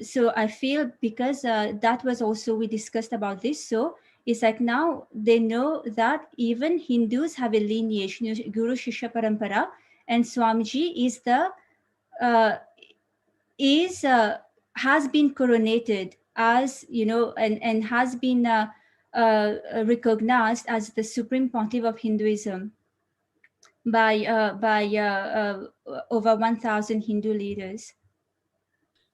So I feel, because that was also, we discussed about this, so it's like now they know that even Hindus have a lineage, guru shishya parampara, and Swamiji is the has been coronated as, and has been recognized as the Supreme Pontiff of Hinduism by over 1,000 Hindu leaders.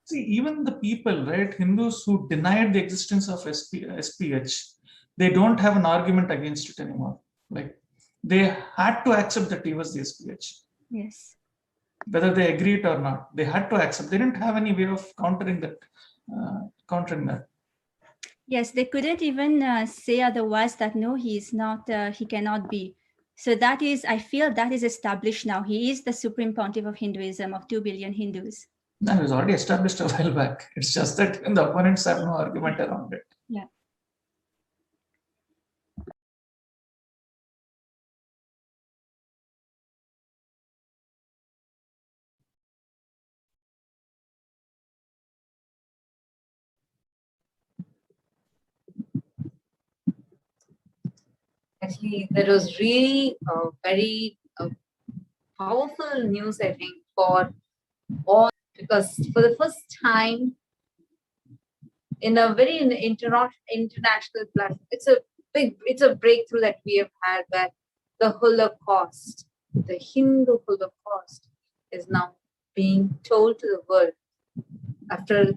See, even the people, right, Hindus who denied the existence of SPH, they don't have an argument against it anymore. Like, they had to accept that he was the SPH. Yes. Whether they agree it or not, they had to accept. They didn't have any way of countering that. Yes, they couldn't even say otherwise, that no, he is not, he cannot be. So that is, I feel that is established now. He is the Supreme Pontiff of Hinduism, of 2 billion Hindus. No, it was already established a while back. It's just that the opponents have no argument around it. Yeah. Actually, that was really very powerful news, I think, for all, because for the first time in a very international platform, it's a breakthrough that we have had, that the Holocaust, the Hindu Holocaust, is now being told to the world after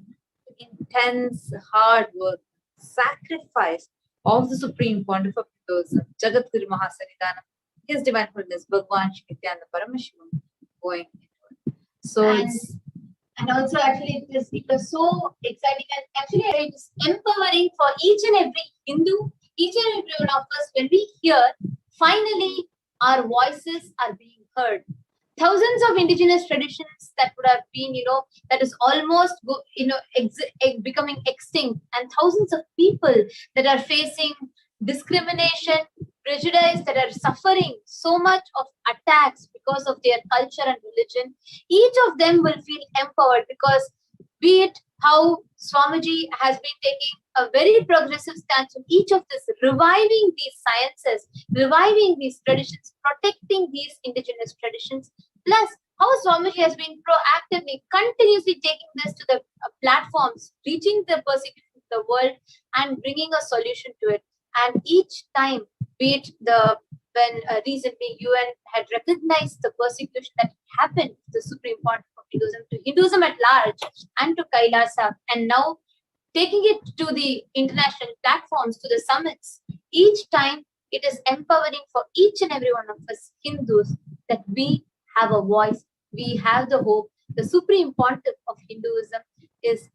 intense hard work, sacrifice of the Supreme Pontiff of Hinduism, Jagat Guru Mahasanidanam, His Divine Holiness Bhagwan Shri Nithyananda Paramashivam, going into it. So and also actually it was so exciting, and actually it is empowering for each and every Hindu, each and every one of us, when we hear finally our voices are being heard. Thousands of indigenous traditions that would have been, that is almost, becoming extinct, and thousands of people that are facing discrimination, prejudice, that are suffering so much of attacks because of their culture and religion. Each of them will feel empowered, because be it how Swamiji has been taking a very progressive stance on each of this, reviving these sciences, reviving these traditions, protecting these indigenous traditions, plus how Swamiji has been proactively, continuously taking this to the platforms, reaching the persecution of the world and bringing a solution to it. And each time, be it when recently UN had recognized the persecution that happened to the Supreme Pontiff of Hinduism, to Hinduism at large, and to Kailasa, and now taking it to the international platforms, to the summits, each time it is empowering for each and every one of us Hindus that we have a voice, we have the hope. The Supreme Pontiff of Hinduism is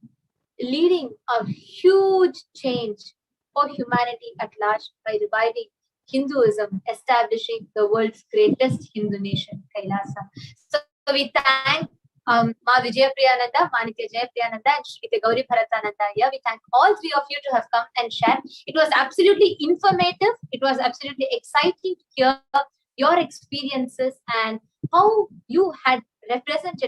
leading a huge change for humanity at large by reviving Hinduism, establishing the world's greatest Hindu nation, Kailasa. So we thank Ma Vijayapriyananda, Manikya Jayapriyananda, and Shri Gauri Bharatananda. We thank all three of you to have come and shared. It was absolutely informative. It was absolutely exciting to hear your experiences and how you had represented,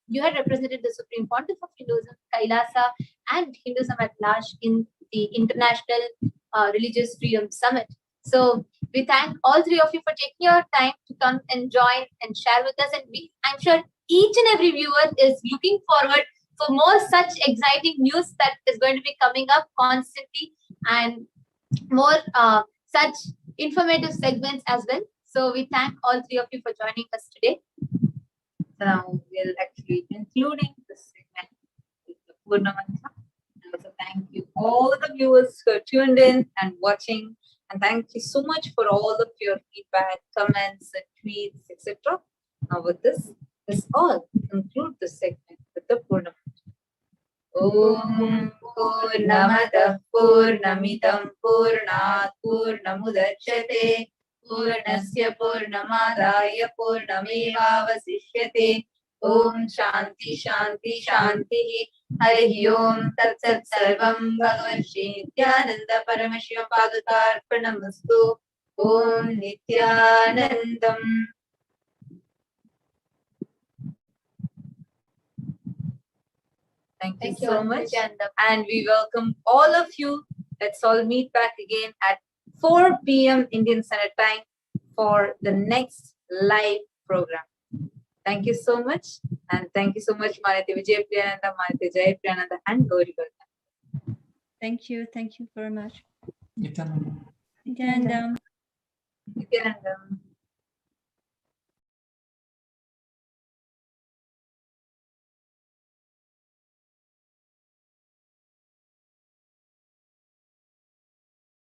the Supreme Pontiff of Hinduism, Kailasa, and Hinduism at large in the International Religious Freedom Summit. So we thank all three of you for taking your time to come and join and share with us. And I'm sure each and every viewer is looking forward for more such exciting news that is going to be coming up constantly, and more such informative segments as well. So we thank all three of you for joining us today. So now we'll actually concluding this segment with the Purna Mantra. And also thank you all the viewers who are tuned in and watching. And thank you so much for all of your feedback, comments, and tweets, etc. Now with this all, conclude this segment with the Purna Mantra. Om Purnamada Purnamidam Purnat Purnamudachyate Purnasya Purnamadaya Purnamevavasishyate. Om Shanti Shanti Shanti. Harihi Om Tat Sat Sarvam Bhagavan Shri Nithyananda Paramashivam Padukarpanamastu. Om Nithyanandam. Thank you so much. And we welcome all of you. Let's all meet back again at 4 p.m. Indian Standard Time for the next live program. Thank you so much. And thank you so much, Manati Vijay Priyananda, Manati Jai Priyananda, and Gauri Gurna. Thank you very much. Nithyananda. Nithyanandam. Nithyanandam.